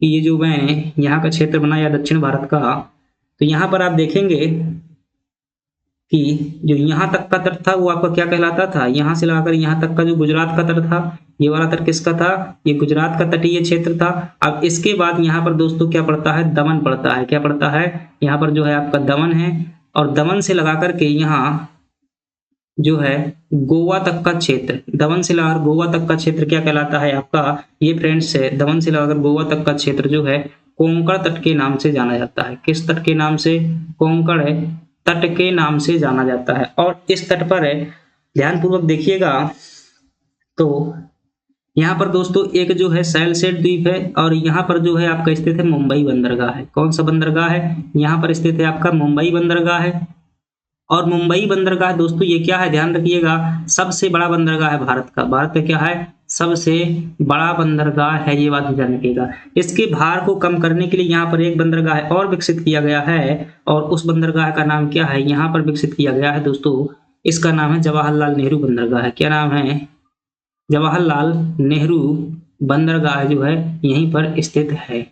कि ये जो मैं यहाँ का क्षेत्र बनाया दक्षिण भारत का, तो यहाँ पर आप देखेंगे कि जो यहाँ तक का तट था वो आपका क्या कहलाता था, यहाँ से लगाकर यहाँ तक का जो गुजरात का तट था, ये वाला तट किसका था, ये गुजरात का तटीय क्षेत्र था। अब इसके बाद यहाँ पर दोस्तों क्या पड़ता है, दमन पड़ता है। क्या पड़ता है, यहाँ पर जो है आपका दमन है, और दमन से लगा करके यहाँ जो है गोवा तक का क्षेत्र, दमन से लगाकर गोवा तक का क्षेत्र क्या कहलाता है आपका, ये फ्रेंड्स है दमन से लगाकर गोवा तक का क्षेत्र जो है कोंकण तट के नाम से जाना जाता है। किस तट के नाम से, कोंकण तट के नाम से जाना जाता है। और इस तट पर ध्यानपूर्वक देखिएगा तो यहाँ पर दोस्तों एक जो है सैलसेट द्वीप है, और यहाँ पर जो है आपका स्थित है मुंबई बंदरगाह है। कौन सा बंदरगाह है, यहाँ पर स्थित है आपका मुंबई बंदरगाह है। और मुंबई बंदरगाह दोस्तों ये क्या है, ध्यान रखिएगा, सबसे बड़ा बंदरगाह है भारत का। भारत का क्या है, सबसे बड़ा बंदरगाह है, ये बात ध्यान रखिएगा। इसके भार को कम करने के लिए यहाँ पर एक बंदरगाह और विकसित किया गया है, और उस बंदरगाह का नाम क्या है, यहाँ पर विकसित किया गया है दोस्तों, इसका नाम है जवाहरलाल नेहरू बंदरगाह है। क्या नाम है, जवाहरलाल नेहरू बंदरगाह जो है यहीं पर स्थित है।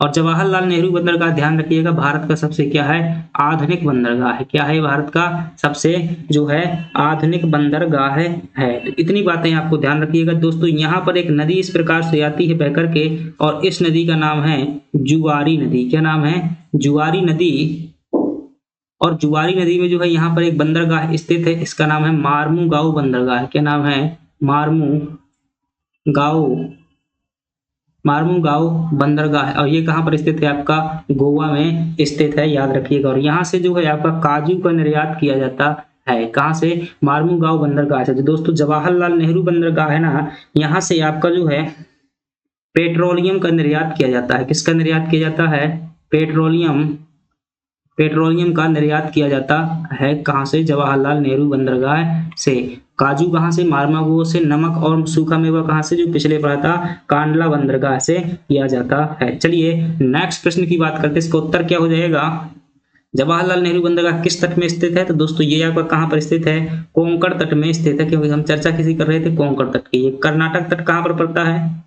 और जवाहरलाल नेहरू बंदरगाह ध्यान रखिएगा भारत का सबसे क्या है, आधुनिक बंदरगाह है। क्या है, भारत का सबसे जो है आधुनिक बंदरगाह है। तो इतनी बातें आपको ध्यान रखिएगा दोस्तों। यहाँ पर एक नदी इस प्रकार से आती है बह करके, और इस नदी का नाम है जुआरी नदी। क्या नाम है, जुआरी नदी। और जुआरी नदी में जो है यहाँ पर एक बंदरगाह स्थित है, इसका नाम है मार्मुगांव बंदरगाह। क्या नाम है, मार्मुगांव बंदरगाह। और ये कहाँ पर स्थित है, आपका गोवा में स्थित है, याद रखिएगा। और यहाँ से जो है आपका काजू का निर्यात किया जाता है। कहाँ से, मार्मुगांव बंदरगाह से। दोस्तों जवाहरलाल नेहरू बंदरगाह है ना, यहाँ से आपका जो है पेट्रोलियम का निर्यात किया जाता है। किसका निर्यात किया जाता है, पेट्रोलियम का निर्यात किया जाता है। कहाँ से, जवाहरलाल नेहरू बंदरगाह से। काजू कहाँ से, मार्मुगांव से। नमक और सूखा मेवा कहाँ से, जो पिछले पढ़ा था, कांडला बंदरगाह से किया जाता है। चलिए नेक्स्ट प्रश्न की बात करते हैं, इसका उत्तर क्या हो जाएगा। जवाहरलाल नेहरू बंदरगाह किस तट में स्थित है, तो दोस्तों ये आपका कहाँ पर स्थित है, कोंकण तट में स्थित है। क्योंकि हम चर्चा किसी कर रहे थे, कोंकण तट की। ये कर्नाटक तट कहाँ पर पड़ता है,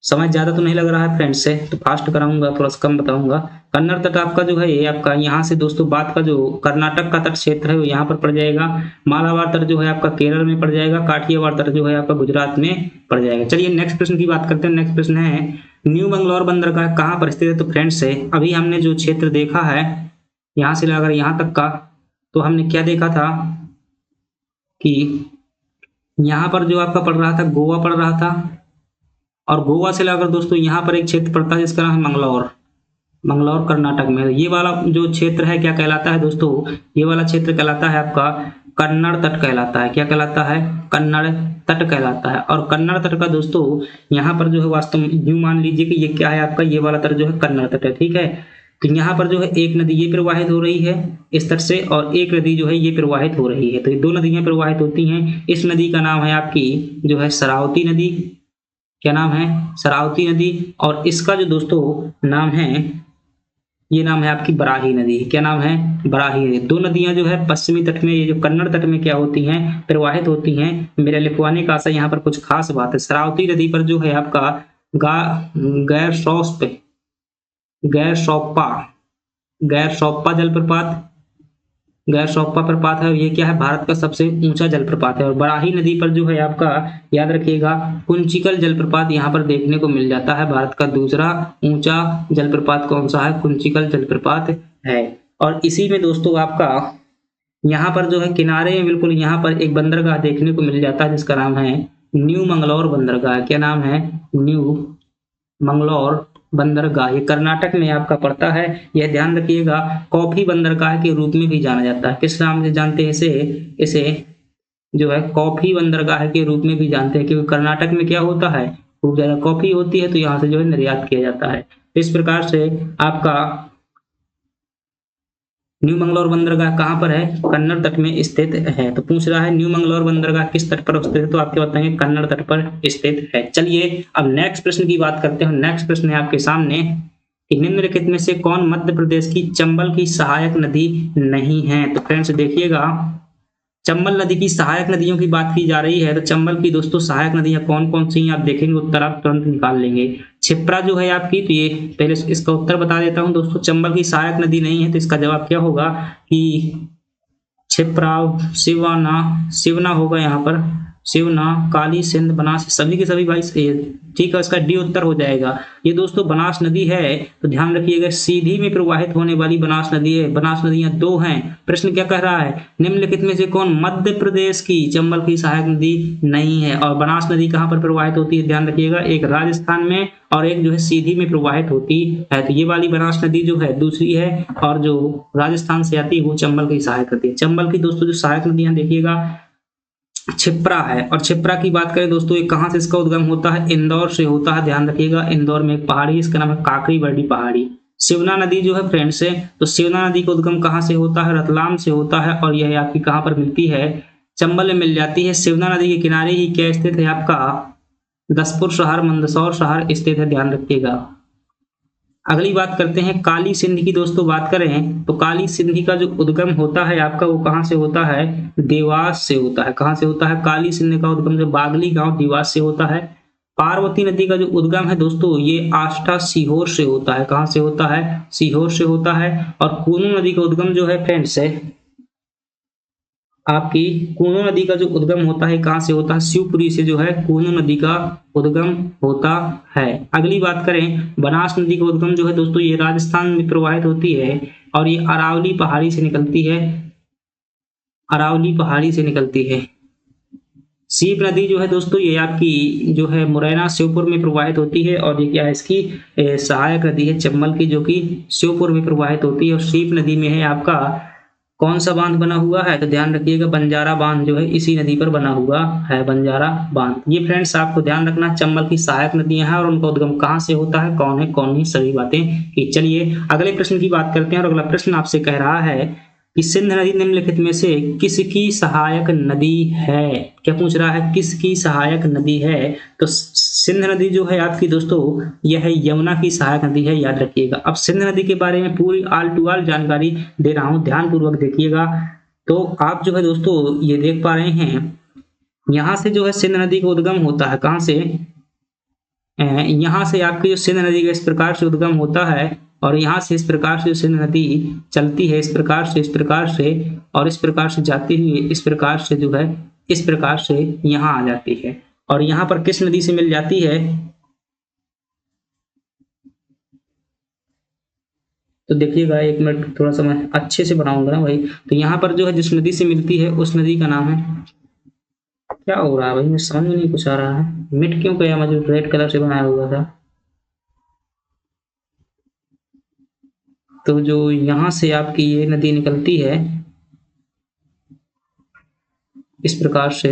समझ ज्यादा तो नहीं लग रहा है फ्रेंड्स से, तो फास्ट कराऊंगा, थोड़ा सा कम बताऊंगा। कन्नड़ तट आपका जो है ये आपका यहाँ से दोस्तों बात का जो कर्नाटक का तट क्षेत्र है वो यहाँ पर पड़ जाएगा। मालाबार तट जो है आपका केरल में पड़ जाएगा। काठियावाड़ तट जो है आपका गुजरात में पड़ जाएगा। चलिए नेक्स्ट प्रश्न की बात करते हैं। नेक्स्ट प्रश्न है न्यू मंगलौर बंदरगाह कहाँ पर स्थित है। तो फ्रेंड्स से अभी हमने जो क्षेत्र देखा है यहाँ से लेकर यहाँ तक का, तो हमने क्या देखा था कि यहाँ पर जो आपका पड़ रहा था गोवा पड़ रहा था, और गोवा से लेकर दोस्तों यहाँ पर एक क्षेत्र पड़ता है जिसका नाम है मंगलौर कर्नाटक में। ये वाला जो क्षेत्र है क्या कहलाता है दोस्तों, ये वाला क्षेत्र कहलाता है आपका कन्नड़ तट कहलाता है। क्या कहलाता है, कन्नड़ तट कहलाता है। और कन्नड़ तट का दोस्तों यहाँ पर जो है वास्तव में यूं मान लीजिए कि ये क्या है आपका, ये वाला तट जो है कन्नड़ तट है, ठीक है। तो यहाँ पर जो है एक नदी ये प्रवाहित हो रही है इस तट से, और एक नदी जो है ये प्रवाहित हो रही है। तो ये दो नदियां प्रवाहित होती हैं। इस नदी का नाम है आपकी जो है शरावती नदी। क्या नाम है, शरावती नदी। और इसका जो दोस्तों नाम है, ये नाम है आपकी बराही नदी। क्या नाम है, बराही नदी। दो नदियां जो है पश्चिमी तट में, ये जो कन्नड़ तट में क्या होती हैं, प्रवाहित होती हैं। मेरे लिखवाने का आशा यहाँ पर कुछ खास बात है। शरावती नदी पर जो है आपका गैर सोप्पा प्रपात है। ये क्या है, भारत का सबसे ऊंचा जलप्रपात है। और बराही नदी पर जो है आपका याद रखिएगा कुंचिकल जलप्रपात यहाँ पर देखने को मिल जाता है। भारत का दूसरा ऊंचा जलप्रपात कौन सा है, कुंचिकल जलप्रपात है। और इसी में दोस्तों आपका यहाँ पर जो है किनारे में बिल्कुल यहाँ पर एक बंदरगाह देखने को मिल जाता है जिसका नाम है न्यू मंगलौर बंदरगाह। क्या नाम है, न्यू मंगलौर बंदरगाह। ये कर्नाटक में आपका पड़ता है। यह ध्यान रखिएगा कॉफी बंदरगाह के रूप में भी जाना जाता है। किस नाम से जानते हैं इसे जो है कॉफी बंदरगाह के रूप में भी जानते हैं, क्योंकि कर्नाटक में क्या होता है, खूब ज्यादा कॉफी होती है, तो यहाँ से जो है निर्यात किया जाता है। इस प्रकार से आपका न्यू मंगलौर बंदरगाह कहाँ पर है, कन्नड़ तट में स्थित है। तो पूछ रहा है न्यू मंगलौर बंदरगाह किस तट पर स्थित है, तो आपके बताएंगे कन्नड़ तट पर स्थित है। चलिए अब नेक्स्ट प्रश्न की बात करते हैं। नेक्स्ट प्रश्न है आपके सामने कि निम्नलिखित में से कौन मध्य प्रदेश की चंबल की सहायक नदी नहीं है। तो फ्रेंड्स देखिएगा, चंबल नदी की सहायक नदियों की बात की जा रही है। तो चंबल की दोस्तों सहायक नदियां कौन कौन सी हैं, आप देखेंगे उत्तर आप तुरंत निकाल लेंगे। क्षिप्रा जो है आपकी, तो ये पहले इसका उत्तर बता देता हूं दोस्तों। चंबल की सहायक नदी नहीं है, तो इसका जवाब क्या होगा कि क्षिप्रा, शिवना होगा यहाँ पर, शिवना, काली सिंध, बनास, सभी के सभी भाई ठीक है। इसका डी उत्तर हो जाएगा। ये दोस्तों बनास नदी है, तो ध्यान रखिएगा सीधी में प्रवाहित होने वाली बनास नदी है। बनास नदियां दो हैं। प्रश्न क्या कह रहा है, निम्नलिखित में से कौन मध्य प्रदेश की चंबल की सहायक नदी नहीं है। और बनास नदी कहाँ पर प्रवाहित होती है, ध्यान रखिएगा, एक राजस्थान में और एक जो है सीधी में प्रवाहित होती है। तो ये वाली बनास नदी जो है दूसरी है, और जो राजस्थान से आती है वो चंबल की सहायक नदी है। चंबल की दोस्तों जो सहायक नदियां देखिएगा क्षिप्रा है। और क्षिप्रा की बात करें दोस्तों, ये कहाँ से इसका उद्गम होता है, इंदौर से होता है। ध्यान रखिएगा, इंदौर में एक पहाड़ी, इसका नाम है काकड़ी बर्डी पहाड़ी। शिवना नदी जो है फ्रेंड्स है, तो शिवना नदी का उद्गम कहाँ से होता है? रतलाम से होता है। और यह आपकी कहाँ पर मिलती है? चंबल में मिल जाती है। शिवना नदी के किनारे ही क्या स्थित है आपका? दसपुर शहर, मंदसौर शहर स्थित है, ध्यान रखिएगा। अगली बात करते हैं काली सिंध की। दोस्तों बात करें तो काली सिंध का जो उद्गम होता है आपका, वो कहाँ से होता है? देवास से होता है। कहाँ से होता है? काली सिंध का उद्गम जो बागली गांव देवास से होता है। पार्वती नदी का जो उद्गम है दोस्तों, ये आष्टा सीहोर से होता है। कहाँ से होता है? सीहोर से होता है। और कूनू नदी का उद्गम जो है फ्रेंड्स है आपकी, कूनू नदी का जो उद्गम होता है कहाँ से होता है? शिवपुरी से जो है कूनू नदी का उद्गम होता है। अगली बात करें बनास नदी का उद्गम जो है दोस्तों, ये राजस्थान में प्रवाहित होती है और ये अरावली पहाड़ी से निकलती है। अरावली पहाड़ी से निकलती है। सीप नदी जो है दोस्तों, ये आपकी जो है मुरैना श्योपुर में प्रवाहित होती है। और ये क्या है इसकी? सहायक नदी है चंबल की, जो कि श्योपुर में प्रवाहित होती है। और सीप नदी में है आपका कौन सा बांध बना हुआ है? तो ध्यान रखिएगा, बंजारा बांध जो है इसी नदी पर बना हुआ है, बंजारा बांध। ये फ्रेंड्स आपको ध्यान रखना, चंबल की सहायक नदियां हैं और उनका उद्गम कहाँ से होता है, कौन है कौन नहीं, सभी बातें की। चलिए अगले प्रश्न की बात करते हैं। और अगला प्रश्न आपसे कह रहा है कि सिंध नदी निम्नलिखित में से किसकी सहायक नदी है? क्या पूछ रहा है? किसकी सहायक नदी है? तो सिंध नदी जो है आपकी दोस्तों, यह है यमुना की सहायक नदी है, याद रखिएगा। अब सिंध नदी के बारे में पूरी आल टू आल जानकारी दे रहा हूं, ध्यान पूर्वक देखिएगा। तो आप जो है दोस्तों ये देख पा रहे हैं, यहां से जो है सिंध नदी का उद्गम होता है। कहां से? यहां से आपकी जो सिंध नदी का इस प्रकार से उद्गम होता है और यहाँ से इस प्रकार से सिंध नदी चलती है, इस प्रकार से और इस प्रकार से जाती हुई इस प्रकार से जो है इस प्रकार से यहाँ आ जाती है। और यहाँ पर किस नदी से मिल जाती है? तो देखिएगा, एक मिनट थोड़ा सा मैं अच्छे से बनाऊंगा ना भाई। तो यहाँ पर जो है जिस नदी से मिलती है उस नदी का नाम है, क्या हो रहा है भाई, मुझे समझ में नहीं कुछ आ रहा है। मिट क्यों गया? मुझे रेड कलर से बनाया हुआ था। तो जो यहाँ से आपकी ये नदी निकलती है इस प्रकार से,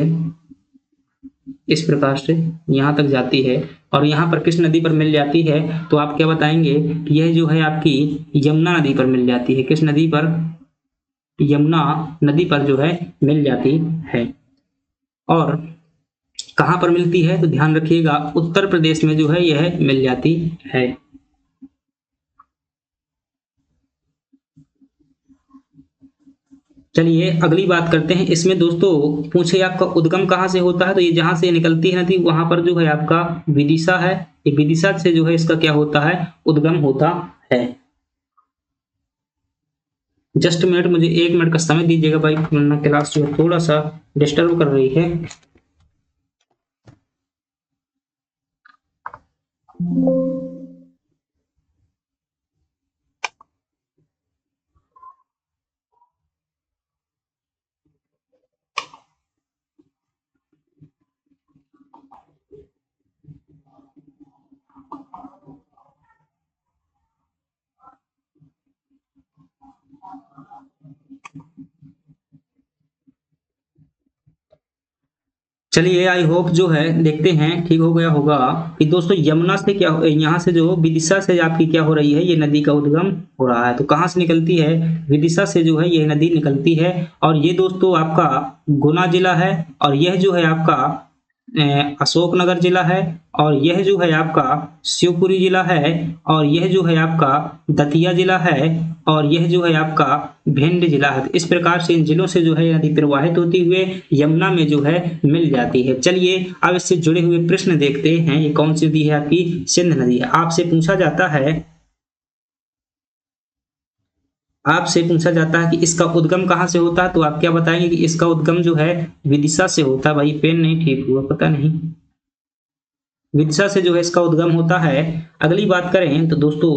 इस प्रकार से यहाँ तक जाती है और यहाँ पर किस नदी पर मिल जाती है? तो आप क्या बताएंगे कि यह जो है आपकी यमुना नदी पर मिल जाती है। किस नदी पर? यमुना नदी पर जो है मिल जाती है। और कहाँ पर मिलती है? तो ध्यान रखिएगा, उत्तर प्रदेश में जो है यह मिल जाती है। चलिए अगली बात करते हैं। इसमें दोस्तों पूछे आपका उद्गम कहाँ से होता है? तो ये जहां से निकलती है नदी, वहां पर जो है आपका विदिशा है। ये विदिशा से जो है इसका क्या होता है? उद्गम होता है। जस्ट मिनट, मुझे 1 मिनट का समय दीजिएगा भाई, वरना क्लास जो है थोड़ा सा डिस्टर्ब कर रही है। चलिए आई होप जो है देखते हैं ठीक हो गया होगा कि दोस्तों यमुना से क्या, यहाँ से जो विदिशा से आपकी क्या हो रही है, ये नदी का उद्गम हो रहा है। तो कहाँ से निकलती है? विदिशा से जो है ये नदी निकलती है। और ये दोस्तों आपका गुना जिला है और यह जो है आपका अशोकनगर जिला है और यह जो है आपका शिवपुरी जिला है और यह जो है आपका दतिया जिला है और यह जो है आपका भिंड जिला है। इस प्रकार से इन जिलों से जो है नदी प्रवाहित होती हुए यमुना में जो है मिल जाती है। चलिए अब इससे जुड़े हुए प्रश्न देखते हैं। ये कौन सी नदी है? आपकी सिंध नदी है। आपसे पूछा जाता है कि इसका उद्गम कहाँ से होता है? तो आप क्या बताएंगे कि इसका उद्गम जो है विदिशा से होता है। भाई पेन नहीं ठीक हुआ, पता नहीं, विदिशा से जो है इसका उद्गम होता है। अगली बात करें तो दोस्तों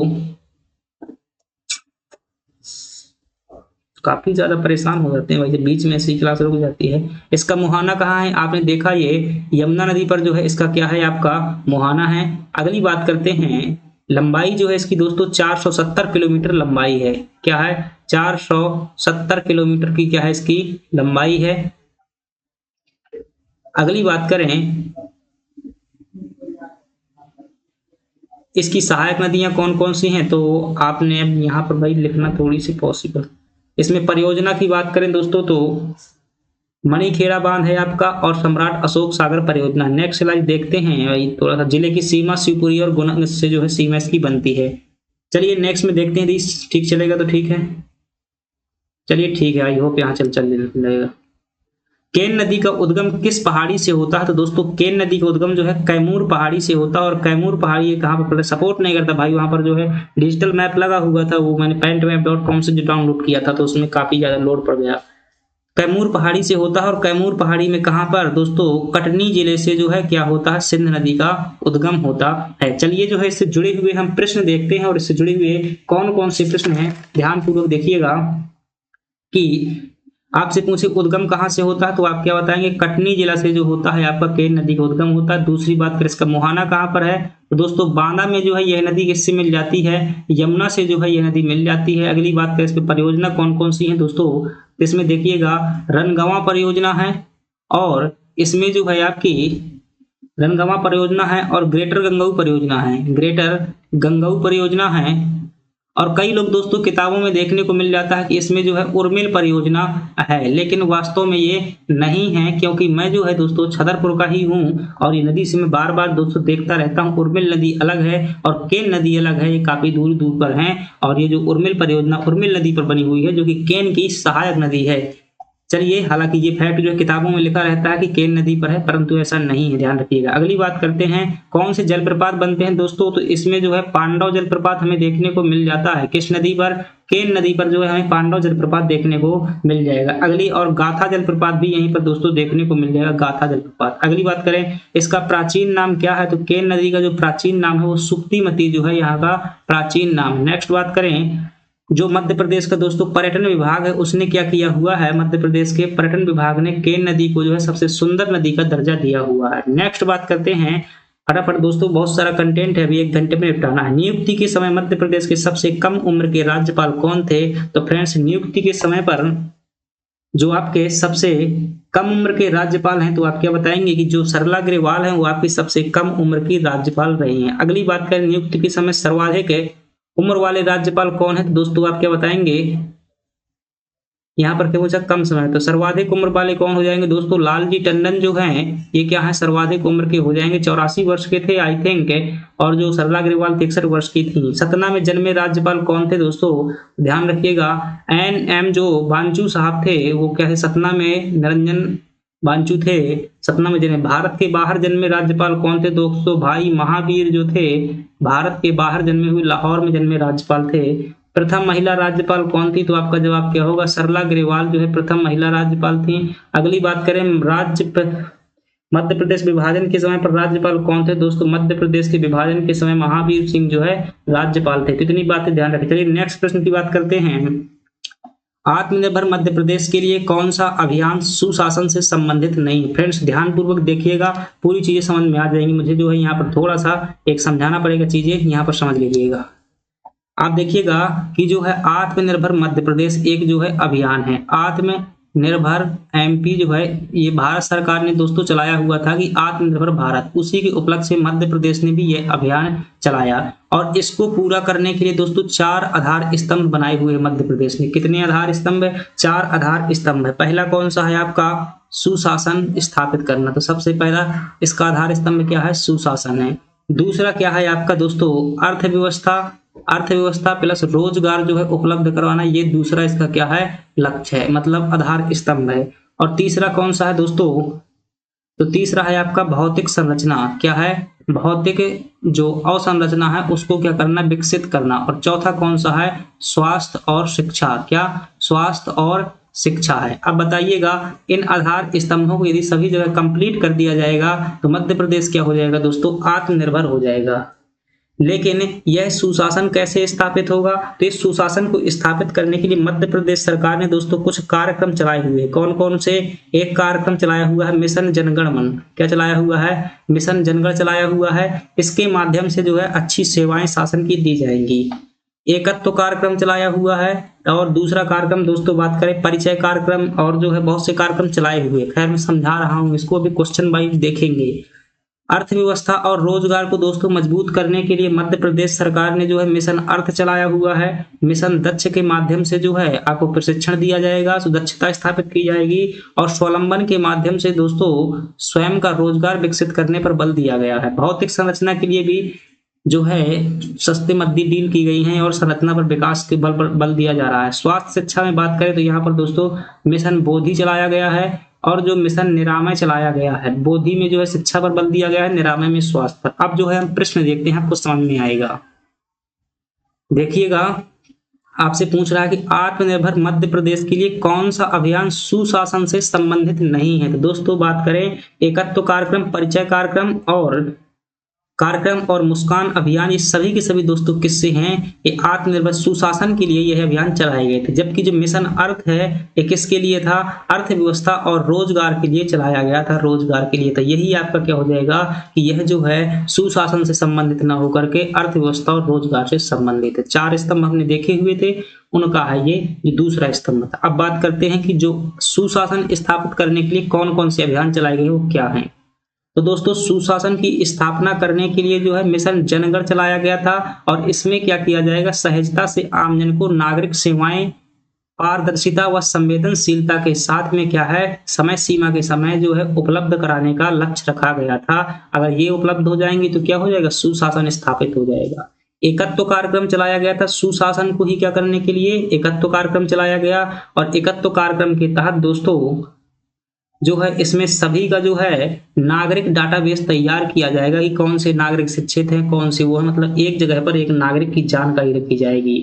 काफी ज्यादा परेशान हो जाते हैं भाई जब बीच में ऐसी क्लास रुक जाती है। इसका मुहाना कहाँ है? आपने देखा ये यमुना नदी पर जो है इसका क्या है? आपका मुहाना है। अगली बात करते हैं, लंबाई जो है इसकी दोस्तों 470 किलोमीटर लंबाई है। क्या है? 470 किलोमीटर की क्या है इसकी लंबाई है। अगली बात करें इसकी सहायक नदियां कौन कौन सी हैं, तो आपने अब यहाँ पर भाई लिखना थोड़ी सी पॉसिबल। इसमें परियोजना की बात करें दोस्तों तो मणिखेड़ा बांध है आपका और सम्राट अशोक सागर परियोजना। नेक्स्ट स्लाइड देखते हैं भाई, थोड़ा सा जिले की सीमा शिवपुरी और गुना से जो है सीमा इसकी बनती है। चलिए नेक्स्ट में देखते हैं, ठीक चलेगा तो ठीक है। चलिए ठीक है, आई होप यहाँ चल लगेगा। केन नदी का उद्गम किस पहाड़ी से होता है, तो दोस्तों केन नदी का उद्गम जो है कैमूर पहाड़ी से होता है। और कैमूर पहाड़ी कहाँ पर सपोर्ट नहीं करता भाई, वहां पर जो है डिजिटल मैप लगा हुआ था, वो मैंने paintmap.com से जो डाउनलोड किया था तो उसमें काफी ज्यादा लोड पड़ गया। कैमूर पहाड़ी से होता है और कैमूर पहाड़ी में कहां पर दोस्तों कटनी जिले से जो है क्या होता है, सिंध नदी का उद्गम होता है। चलिए जो है इससे जुड़े हुए हम प्रश्न देखते हैं और इससे जुड़े हुए कौन कौन से प्रश्न हैं ध्यान पूर्वक देखिएगा। कि आपसे पूछे उद्गम कहां से होता है तो आप क्या बताएंगे, कटनी जिला से जो होता है आपका केन नदी का उद्गम होता है। दूसरी बात करें इसका मुहाना कहां पर है, तो दोस्तों बांदा में जो है यह नदी किससे मिल जाती है, यमुना से जो है यह नदी मिल जाती है। अगली बात करें इसकी परियोजना कौन कौन सी है दोस्तों, इसमें देखिएगा रनगंवा परियोजना है और इसमें जो है आपकी रनगंवा परियोजना है और ग्रेटर गंगऊ परियोजना है, ग्रेटर गंगऊ परियोजना है। और कई लोग दोस्तों किताबों में देखने को मिल जाता है कि इसमें जो है उर्मिल परियोजना है, लेकिन वास्तव में ये नहीं है, क्योंकि मैं जो है दोस्तों छतरपुर का ही हूँ और ये नदी से मैं बार बार दोस्तों देखता रहता हूँ। उर्मिल नदी अलग है और केन नदी अलग है, ये काफी दूर दूर पर है। और ये जो उर्मिल परियोजना उर्मिल नदी पर बनी हुई है जो कि केन की सहायक नदी है। चलिए हालांकि ये फैक्ट जो है किताबों में लिखा रहता है कि केन नदी पर है, परंतु ऐसा नहीं है, ध्यान रखिएगा। अगली बात करते हैं कौन से जलप्रपात बनते हैं दोस्तों, तो इसमें जो है पांडव जलप्रपात हमें देखने को मिल जाता है। किस नदी पर, केन नदी पर जो है हमें पांडव जलप्रपात देखने को मिल जाएगा। अगली और गाथा जलप्रपात भी यहीं पर दोस्तों देखने को मिल जाएगा, गाथा जलप्रपात। अगली बात करें इसका प्राचीन नाम क्या है, तो केन नदी का जो प्राचीन नाम है वो सुप्तिमती जो है यहाँ का प्राचीन नाम। नेक्स्ट बात करें जो मध्य प्रदेश का दोस्तों पर्यटन विभाग है उसने क्या किया हुआ है, मध्य प्रदेश के पर्यटन विभाग ने केन नदी को जो है सबसे सुंदर नदी का दर्जा दिया हुआ है। नेक्स्ट बात करते हैं फटाफट दोस्तों, बहुत सारा कंटेंट है, अभी 1 घंटे में निपटाना है। नियुक्ति के समय मध्य प्रदेश के सबसे कम उम्र के राज्यपाल कौन थे, तो फ्रेंड्स नियुक्ति के समय पर जो आपके सबसे कम उम्र के राज्यपाल हैं तो आप क्या बताएंगे कि जो सरला ग्रेवाल हैं वो आपकी सबसे कम उम्र की राज्यपाल रही हैं। अगली बात करें नियुक्ति के समय सर्वाधिक उम्र वाले राज्यपाल कौन है, तो दोस्तों आप क्या बताएंगे, यहाँ पर क्या पूछा कम समय, तो सर्वाधिक उम्र वाले कौन हो जाएंगे दोस्तों, लालजी टंडन जो हैं ये क्या है सर्वाधिक उम्र के हो जाएंगे, 84 वर्ष के थे आई थिंक। और जो सरला ग्रेवाल 63 वर्ष की थी। सतना में जन्मे राज्यपाल कौन थे दोस्तों, ध्यान रखिएगा NM जो बांचू साहब थे वो क्या है सतना में निरंजन बांचू थे, सतना में जन्मे। भारत के बाहर जन्मे राज्यपाल कौन थे दोस्तों, भाई महावीर जो थे भारत के बाहर जन्मे हुए लाहौर में जन्मे राज्यपाल थे। प्रथम महिला राज्यपाल कौन थी, तो आपका जवाब क्या होगा, सरला ग्रेवाल जो है प्रथम महिला राज्यपाल थी। अगली बात करें मध्य प्रदेश विभाजन के समय पर राज्यपाल कौन थे दोस्तों, मध्य प्रदेश के विभाजन के समय महावीर सिंह जो है राज्यपाल थे। तो इतनी बातें ध्यान रखें। चलिए नेक्स्ट प्रश्न की बात करते हैं, आत्मनिर्भर मध्य प्रदेश के लिए कौन सा अभियान सुशासन से संबंधित नहीं है। फ्रेंड्स ध्यान पूर्वक देखिएगा, पूरी चीजें समझ में आ जाएंगी। मुझे जो है यहाँ पर थोड़ा सा एक समझाना पड़ेगा, चीजें यहाँ पर समझ लीजिएगा। आप देखिएगा कि जो है आत्मनिर्भर मध्य प्रदेश एक जो है अभियान है, आत्मनिर्भर MP जो है ये भारत सरकार ने दोस्तों चलाया हुआ था कि आत्मनिर्भर भारत, उसी के उपलक्ष्य से मध्य प्रदेश ने भी यह अभियान चलाया। और इसको पूरा करने के लिए दोस्तों 4 आधार स्तंभ बनाए हुए हैं मध्य प्रदेश ने। कितने आधार स्तंभ है, 4 आधार स्तंभ है। पहला कौन सा है आपका, सुशासन स्थापित करना, तो सबसे पहला इसका आधार स्तंभ क्या है, सुशासन है। दूसरा क्या है आपका दोस्तों, अर्थव्यवस्था प्लस रोजगार जो है उपलब्ध करवाना, ये दूसरा इसका क्या है लक्ष्य है, मतलब आधार स्तंभ है। और तीसरा कौन सा है दोस्तों, तो तीसरा है आपका भौतिक संरचना, क्या है भौतिक जो अवसंरचना है उसको क्या करना, विकसित करना। और चौथा कौन सा है, स्वास्थ्य और शिक्षा, क्या स्वास्थ्य और शिक्षा है। अब बताइएगा इन आधार स्तंभों को यदि सभी जगह कंप्लीट कर दिया जाएगा तो मध्य प्रदेश क्या हो जाएगा दोस्तों, आत्मनिर्भर हो जाएगा। लेकिन यह सुशासन कैसे स्थापित होगा, तो इस सुशासन को स्थापित करने के लिए मध्य प्रदेश सरकार ने दोस्तों कुछ कार्यक्रम चलाए हुए हैं। कौन कौन से, एक कार्यक्रम चलाया हुआ है मिशन जनगण मन, क्या चलाया हुआ है, मिशन जनगण चलाया हुआ है। इसके माध्यम से जो है अच्छी सेवाएं शासन की दी जाएंगी। एकत्व कार्यक्रम चलाया हुआ है। और दूसरा कार्यक्रम दोस्तों बात करें परिचय कार्यक्रम, और जो है बहुत से कार्यक्रम चलाए हुए। खैर मैं समझा रहा हूँ इसको, अभी क्वेश्चन वाइज देखेंगे। अर्थव्यवस्था और रोजगार को दोस्तों मजबूत करने के लिए मध्य प्रदेश सरकार ने जो है मिशन अर्थ चलाया हुआ है। मिशन दक्ष के माध्यम से जो है आपको प्रशिक्षण दिया जाएगा, सुदक्षता स्थापित की जाएगी और स्वावलंबन के माध्यम से दोस्तों स्वयं का रोजगार विकसित करने पर बल दिया गया है। भौतिक संरचना के लिए भी जो है सस्ते मद्दी डील की गई हैं और संरचना पर विकास के बल पर बल दिया जा रहा है। स्वास्थ्य शिक्षा में बात करें तो यहाँ पर दोस्तों मिशन बोधि चलाया गया है और जो मिशन निरामय चलाया गया है। बोधि में जो है शिक्षा पर बल दिया गया है, निरामय में स्वास्थ्य पर। अब जो है हम प्रश्न देखते हैं, आपको समझ में आएगा। देखिएगा, आपसे पूछ रहा है कि आत्मनिर्भर मध्य प्रदेश के लिए कौन सा अभियान सुशासन से संबंधित नहीं है। तो दोस्तों बात करें एकत्व कार्यक्रम, परिचय कार्यक्रम और मुस्कान अभियान, ये सभी के सभी दोस्तों किससे हैं, ये आत्मनिर्भर सुशासन के लिए यह अभियान चलाए गए थे। जबकि जो मिशन अर्थ है ये किसके लिए था, अर्थव्यवस्था और रोजगार के लिए चलाया गया था, रोजगार के लिए। तो यही आपका क्या हो जाएगा कि यह जो है सुशासन से संबंधित न होकर के अर्थव्यवस्था और रोजगार से संबंधित है। 4 स्तंभ हमने देखे हुए थे, उनका है ये दूसरा स्तंभ था। अब बात करते हैं कि जो सुशासन स्थापित करने के लिए कौन कौन से अभियान चलाए गए वो क्या है। तो दोस्तों सुशासन की स्थापना करने के लिए जो है मिशन जनगण चलाया गया था और इसमें क्या किया जाएगा, सहजता से आमजन को नागरिक सेवाएं, पारदर्शिता व संवेदनशीलता के साथ में क्या है, समय सीमा के समय जो है उपलब्ध कराने का लक्ष्य रखा गया था। अगर ये उपलब्ध हो जाएंगे तो क्या हो जाएगा, सुशासन स्थापित हो जाएगा। एकत्व कार्यक्रम चलाया गया था सुशासन को ही क्या करने के लिए, एकत्व कार्यक्रम चलाया गया और एकत्व कार्यक्रम के तहत दोस्तों जो है इसमें सभी का जो है नागरिक डाटाबेस तैयार किया जाएगा कि कौन से नागरिक शिक्षित हैं, कौन से वो है, मतलब एक जगह पर एक नागरिक की जानकारी रखी जाएगी।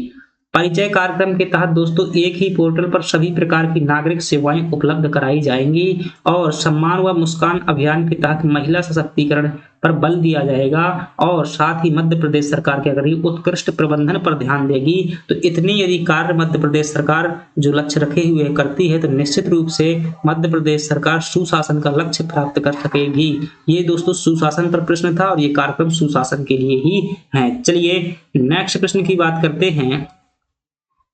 परिचय कार्यक्रम के तहत दोस्तों एक ही पोर्टल पर सभी प्रकार की नागरिक सेवाएं उपलब्ध कराई जाएंगी और सम्मान व मुस्कान अभियान के तहत महिला सशक्तिकरण पर बल दिया जाएगा और साथ ही मध्य प्रदेश सरकार के अगर उत्कृष्ट प्रबंधन पर ध्यान देगी तो इतने यदि कार्य मध्य प्रदेश सरकार जो लक्ष्य रखे हुए करती है तो निश्चित रूप से मध्य प्रदेश सरकार सुशासन का लक्ष्य प्राप्त कर सकेगी। ये दोस्तों सुशासन पर प्रश्न था और ये कार्यक्रम सुशासन के लिए ही है। चलिए नेक्स्ट प्रश्न की बात करते हैं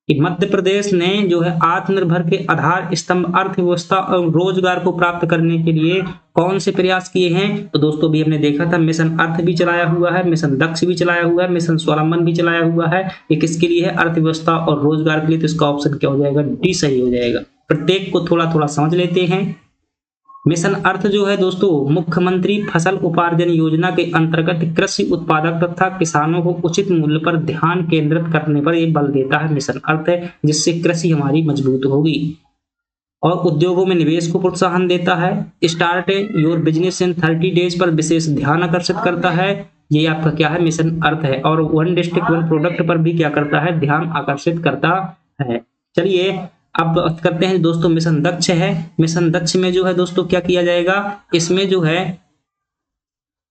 कि मध्य प्रदेश ने जो है आत्मनिर्भर के आधार स्तंभ अर्थव्यवस्था और रोजगार को प्राप्त करने के लिए कौन से प्रयास किए हैं। तो दोस्तों भी हमने देखा था मिशन अर्थ भी चलाया हुआ है, मिशन दक्ष भी चलाया हुआ है, मिशन स्वावलंबन भी चलाया हुआ है। ये किसके लिए है, अर्थव्यवस्था और रोजगार के लिए। तो इसका ऑप्शन क्या हो जाएगा, डी सही हो जाएगा। प्रत्येक को थोड़ा थोड़ा समझ लेते हैं। मिशन अर्थ जो है दोस्तों मुख्यमंत्री फसल उपार्जन योजना के अंतर्गत कृषि उत्पादक तथा किसानों को उचित मूल्य पर ध्यान केंद्रित करने पर यह बल देता है। मिशन अर्थ है जिससे कृषि हमारी मजबूत होगी और उद्योगों में निवेश को प्रोत्साहन देता है। Start your business in 30 days पर विशेष ध्यान आकर्षित करता है। ये आपका क्या है, मिशन अर्थ है। और 1 डिस्ट्रिक्ट 1 प्रोडक्ट पर भी क्या करता है, ध्यान आकर्षित करता है। चलिए अब बात करते हैं दोस्तों मिशन दक्ष है। मिशन दक्ष में जो है दोस्तों क्या किया जाएगा, इसमें जो है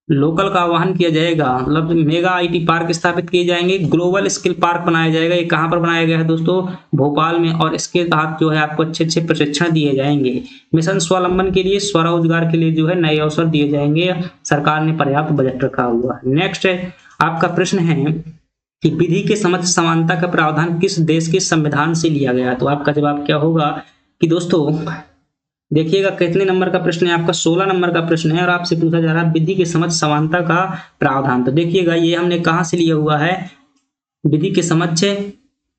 लोकल का आह्वान किया जाएगा, मतलब मेगा आईटी पार्क स्थापित किए जाएंगे, ग्लोबल स्किल पार्क बनाया जाएगा। ये कहां पर बनाया गया है दोस्तों, भोपाल में। और इसके तहत जो है आपको अच्छे अच्छे प्रशिक्षण दिए जाएंगे। मिशन स्वावलंबन के लिए स्वरोजगार के लिए जो है नए अवसर दिए जाएंगे। सरकार ने पर्याप्त बजट रखा हुआ है। नेक्स्ट है आपका प्रश्न है कि विधि के समक्ष समानता का प्रावधान किस देश के संविधान से लिया गया। तो आपका जवाब क्या होगा कि दोस्तों देखिएगा कितने नंबर का प्रश्न है, आपका 16 नंबर का प्रश्न है और आपसे पूछा जा रहा है विधि के समक्ष समानता का प्रावधान। तो देखिएगा ये हमने कहां से लिया हुआ है, विधि के समक्ष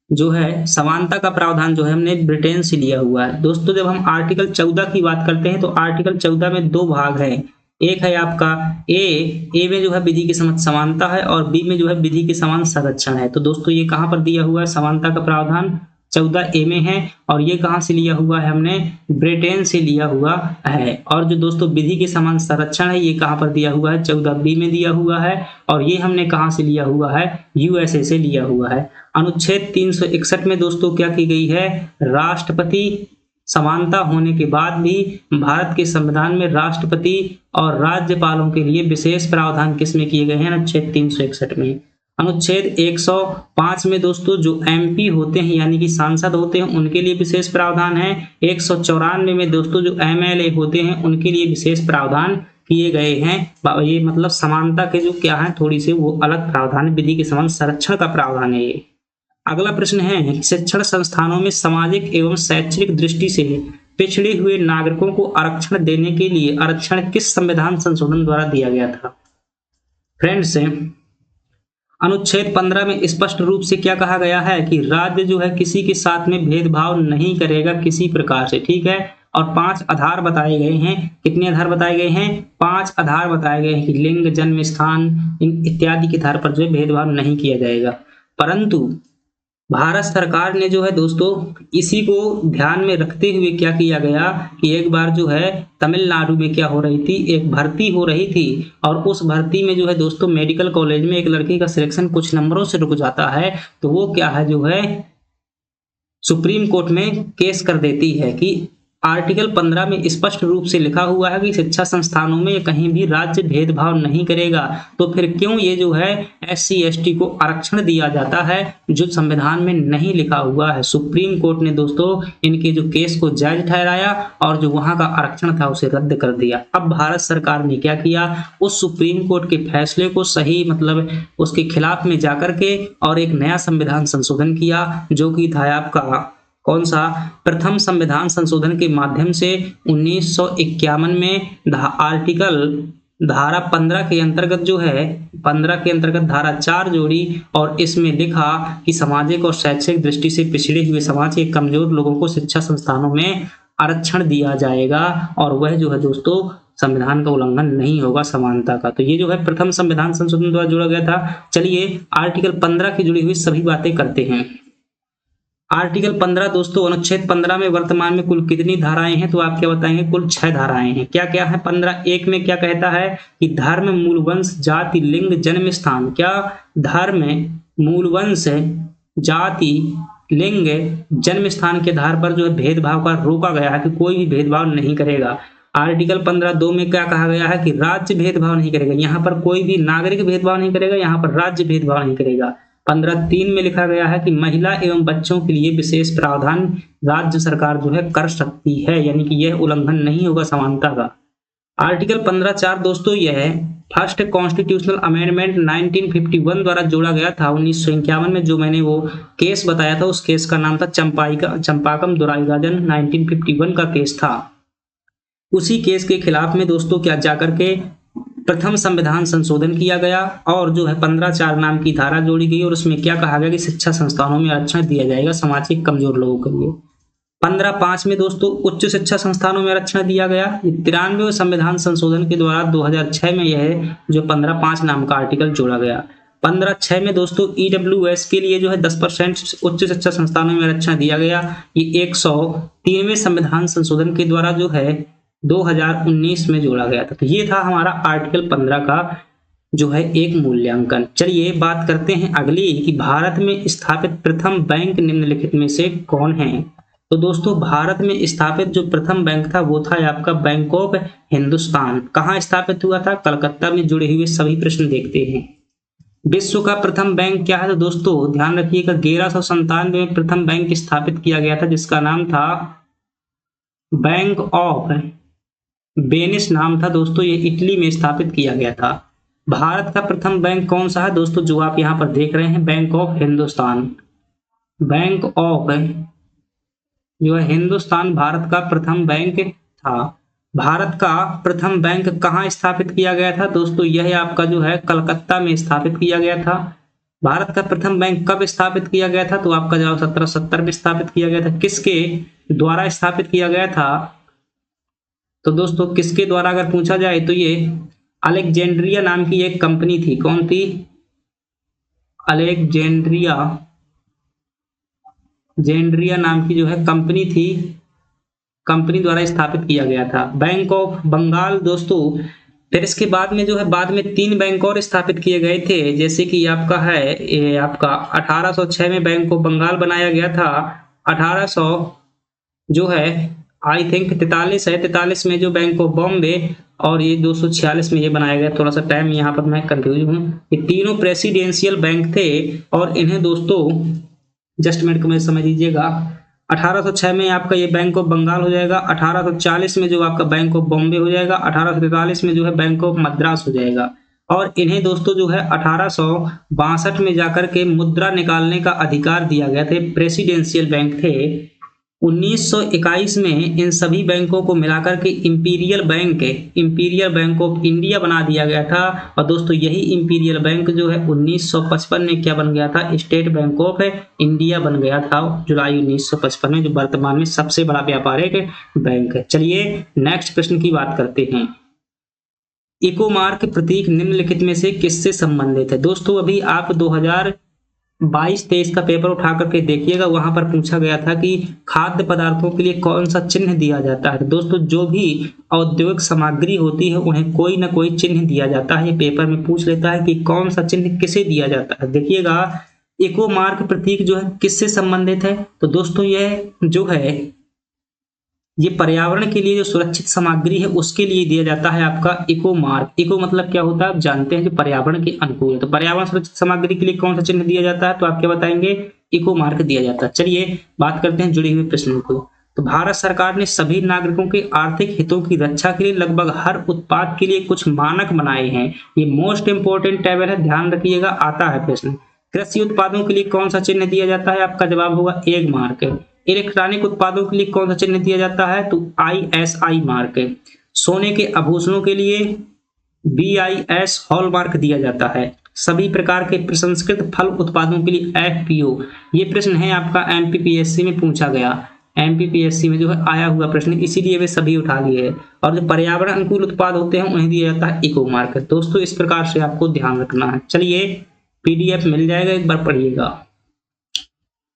जो है समानता का प्रावधान जो है हमने ब्रिटेन से लिया हुआ है। दोस्तों जब हम आर्टिकल 14 की बात करते हैं तो आर्टिकल 14 में 2 भाग हैं। एक है आपका ए में जो है विधि के समक्ष समानता है और बी में जो है विधि के समान संरक्षण है। तो दोस्तों ये कहां पर दिया हुआ है, समानता का प्रावधान 14A में है और ये कहां से लिया हुआ है, हमने ब्रिटेन से लिया हुआ है। और जो दोस्तों विधि के समान संरक्षण है ये कहां पर दिया हुआ है, 14B में दिया हुआ है और ये हमने कहां से लिया हुआ है, USA से लिया हुआ है। अनुच्छेद 361 में दोस्तों क्या की गई है, राष्ट्रपति समानता होने के बाद भी भारत के संविधान में राष्ट्रपति और राज्यपालों के लिए विशेष प्रावधान किसमें किए गए हैं, अनुच्छेद 361 में। अनुच्छेद 105 में दोस्तों जो MP होते हैं यानी कि सांसद होते हैं उनके लिए विशेष प्रावधान है। 194 में दोस्तों जो MLA होते हैं उनके लिए विशेष प्रावधान किए गए हैं। ये मतलब समानता के जो क्या है थोड़ी से वो अलग प्रावधान, विधि के समान संरक्षण का प्रावधान है ये। अगला प्रश्न है शिक्षण संस्थानों में सामाजिक एवं शैक्षणिक दृष्टि से पिछड़े हुए नागरिकों को आरक्षण देने के लिए आरक्षण किस संविधान संशोधन द्वारा दिया गया था? फ्रेंड्स, अनुच्छेद 15 में स्पष्ट रूप से क्या कहा गया है कि राज्य जो है किसी के साथ में भेदभाव नहीं करेगा किसी प्रकार से, ठीक है। और 5 आधार बताए गए हैं। कितने आधार बताए गए हैं? 5 आधार बताए गए हैं कि लिंग, जन्म स्थान इत्यादि के आधार पर जो है भेदभाव नहीं किया जाएगा। परंतु भारत सरकार ने जो है दोस्तों इसी को ध्यान में रखते हुए क्या किया गया कि एक बार जो है तमिलनाडु में क्या हो रही थी, एक भर्ती हो रही थी और उस भर्ती में जो है दोस्तों मेडिकल कॉलेज में एक लड़की का सिलेक्शन कुछ नंबरों से रुक जाता है, तो वो क्या है जो है सुप्रीम कोर्ट में केस कर देती है कि आर्टिकल 15 में स्पष्ट रूप से लिखा हुआ है कि शिक्षा संस्थानों में कहीं भी राज्य भेदभाव नहीं करेगा, तो फिर क्यों ये जो है SC ST को आरक्षण दिया जाता है जो संविधान में नहीं लिखा हुआ है। सुप्रीम कोर्ट ने दोस्तों इनके जो केस को जायज ठहराया और जो वहां का आरक्षण था उसे रद्द कर दिया। अब भारत सरकार ने क्या किया, उस सुप्रीम कोर्ट के फैसले को सही मतलब उसके खिलाफ में जाकर के और एक नया संविधान संशोधन किया, जो कि था आपका कौन सा, प्रथम संविधान संशोधन के माध्यम से 1951 में आर्टिकल धारा 15 के अंतर्गत जो है 15 के अंतर्गत धारा 4 जोड़ी और इसमें लिखा कि सामाजिक और शैक्षिक दृष्टि से पिछड़े हुए समाज के कमजोर लोगों को शिक्षा संस्थानों में आरक्षण दिया जाएगा और वह जो है दोस्तों संविधान का उल्लंघन नहीं होगा समानता का। तो ये जो है प्रथम संविधान संशोधन द्वारा जोड़ा गया था। चलिए आर्टिकल 15 की जुड़ी हुई सभी बातें करते हैं। आर्टिकल 15 दोस्तों अनुच्छेद 15 में वर्तमान में कुल कितनी धाराएं हैं, तो आप क्या बताएंगे? कुल 6 धाराएं हैं। क्या क्या है? 15(1) में क्या कहता है कि धर्म, मूल वंश, जाति, लिंग, जन्म स्थान, क्या धर्म, मूल वंश, जाति, लिंग, जन्म स्थान के आधार पर जो है भेदभाव का रोका गया है कि कोई भी भेदभाव नहीं करेगा। आर्टिकल 15(2) में क्या कहा गया है कि राज्य भेदभाव नहीं करेगा, यहाँ पर कोई भी नागरिक भेदभाव नहीं करेगा, यहाँ पर राज्य भेदभाव नहीं करेगा। 15(3) में लिखा गया है कि महिला एवं बच्चों के लिए विशेष प्रावधान राज्य सरकार जो है कर सकती है, यानी कि यह उल्लंघन नहीं होगा समानता का। आर्टिकल 15(4) दोस्तों यह फर्स्ट कॉन्स्टिट्यूशनल अमेंडमेंट 1951 द्वारा जोड़ा गया था 1951 में। जो मैंने वो केस बताया था उस केस का नाम था चंपाकम दुराईराजन, 1951 का केस था। उसी केस के खिलाफ में दोस्तों क्या जाकर के प्रथम संविधान संशोधन किया गया और जो है 15(4) नाम की धारा जोड़ी गई और उसमें क्या कहा गया कि शिक्षा संस्थानों में आरक्षण दिया जाएगा सामाजिक कमजोर लोगों के लिए। 15(5) में दोस्तों उच्च शिक्षा संस्थानों में आरक्षण दिया गया। 93वें संविधान संशोधन के द्वारा 2006 में यह जो 15(5) नाम का आर्टिकल जोड़ा गया। 15(6) में दोस्तों EWS के लिए जो है 10% उच्च शिक्षा संस्थानों में आरक्षण दिया गया। ये 103वें संविधान संशोधन के द्वारा जो है 2019 में जोड़ा गया था। तो ये था हमारा आर्टिकल 15 का जो है एक मूल्यांकन। चलिए बात करते हैं अगली कि भारत में स्थापित प्रथम बैंक निम्नलिखित में से कौन है। तो दोस्तों भारत में स्थापित जो प्रथम बैंक था वो था आपका बैंक ऑफ हिंदुस्तान। कहाँ स्थापित हुआ था? कलकत्ता में। जुड़े हुए सभी प्रश्न देखते हैं। विश्व का प्रथम बैंक क्या है? तो दोस्तों ध्यान रखिएगा 1197 में प्रथम बैंक स्थापित किया गया था जिसका नाम था बैंक ऑफ वेनिस नाम था दोस्तों। ये इटली में स्थापित किया गया था। भारत का प्रथम बैंक कौन सा है दोस्तों? जो आप यहाँ पर देख रहे हैं bank of Hindustan. Bank of जो है हिंदुस्तान भारत का प्रथम बैंक था। भारत का प्रथम बैंक कहाँ स्थापित किया गया था दोस्तों? यह आपका जो है कलकत्ता में स्थापित किया गया था। भारत का प्रथम बैंक कब स्थापित किया गया था? तो आपका जवाब 1770 में स्थापित किया गया था। किसके द्वारा स्थापित किया गया था? तो दोस्तों किसके द्वारा अगर पूछा जाए तो ये अलेक्जेंड्रिया नाम की एक कंपनी थी। कौन थी? अलेक्जेंड्रिया नाम की जो है कंपनी थी, कंपनी द्वारा स्थापित किया गया था। बैंक ऑफ बंगाल दोस्तों फिर इसके बाद में जो है बाद में 3 बैंक और स्थापित किए गए थे, जैसे कि आपका है ये आपका 1806 में बैंक ऑफ बंगाल बनाया गया था। 1800 जो है आई थिंक 43 है, 43 में जो बैंक ऑफ बॉम्बे और ये 246 में ये बनाया गया। थोड़ा सा टाइम यहाँ पर मैं कंफ्यूज हूँ। ये तीनों प्रेसिडेंशियल बैंक थे और इन्हें दोस्तों जस्ट मिनट को मैं समझ लीजिएगा। 1806 में आपका ये बैंक ऑफ बंगाल हो जाएगा। 1840 में जो आपका बैंक ऑफ बॉम्बे हो जाएगा। 1843 में जो है बैंक ऑफ मद्रास हो जाएगा। और इन्हें दोस्तों जो है 1862 में जाकर के मुद्रा निकालने का अधिकार दिया गया था। प्रेसिडेंशियल बैंक थे 1921 में इन सभी बैंकों को मिलाकर के इंपीरियल बैंक ऑफ इंडिया बना दिया गया था। और दोस्तों यही इंपीरियल बैंक जो है 1955 में क्या बन गया था, स्टेट बैंक ऑफ इंडिया बन गया था जुलाई 1955 में, जो वर्तमान में सबसे बड़ा व्यापारिक बैंक है। चलिए नेक्स्ट प्रश्न की बात करते हैं। इकोमार्क प्रतीक निम्नलिखित में से किससे संबंधित है? दोस्तों अभी आप 2022-23 का पेपर उठा करके देखिएगा, वहां पर पूछा गया था कि खाद्य पदार्थों के लिए कौन सा चिन्ह दिया जाता है। दोस्तों जो भी औद्योगिक सामग्री होती है उन्हें कोई ना कोई चिन्ह दिया जाता है। ये पेपर में पूछ लेता है कि कौन सा चिन्ह किसे दिया जाता है। देखिएगा इकोमार्क प्रतीक जो है किससे संबंधित है, तो दोस्तों यह जो है ये पर्यावरण के लिए जो सुरक्षित सामग्री है उसके लिए दिया जाता है आपका इको मार्क। इको मतलब क्या होता है आप जानते हैं, जो पर्यावरण के अनुकूल है। तो पर्यावरण सुरक्षित सामग्री के लिए कौन सा चिन्ह दिया जाता है, तो आप क्या बताएंगे, इको मार्क दिया जाता है। चलिए बात करते हैं जुड़े हुए प्रश्नों को। तो भारत सरकार ने सभी नागरिकों के आर्थिक हितों की रक्षा के लिए लगभग हर उत्पाद के लिए कुछ मानक बनाए हैं। ये मोस्ट इंपोर्टेंट टेबल है, ध्यान रखिएगा, आता है प्रश्न। कृषि उत्पादों के लिए कौन सा चिन्ह दिया जाता है, आपका जवाब होगा एग मार्क। इलेक्ट्रॉनिक उत्पादों के लिए कौन सा चिन्ह दिया जाता है, तो ISI मार्क। सोने के आभूषणों के लिए BIS हॉलमार्क दिया जाता है। सभी प्रकार के प्रसंस्कृत फल उत्पादों के लिए FPO। ये प्रश्न है आपका MPPSC में पूछा गया, MPPSC में जो है आया हुआ प्रश्न, इसीलिए वे सभी उठा लिए है। और जो पर्यावरण अनुकूल उत्पाद होते हैं उन्हें दिया जाता है इको मार्क। दोस्तों इस प्रकार से आपको ध्यान रखना है। चलिए PDF मिल जाएगा, एक बार पढ़िएगा।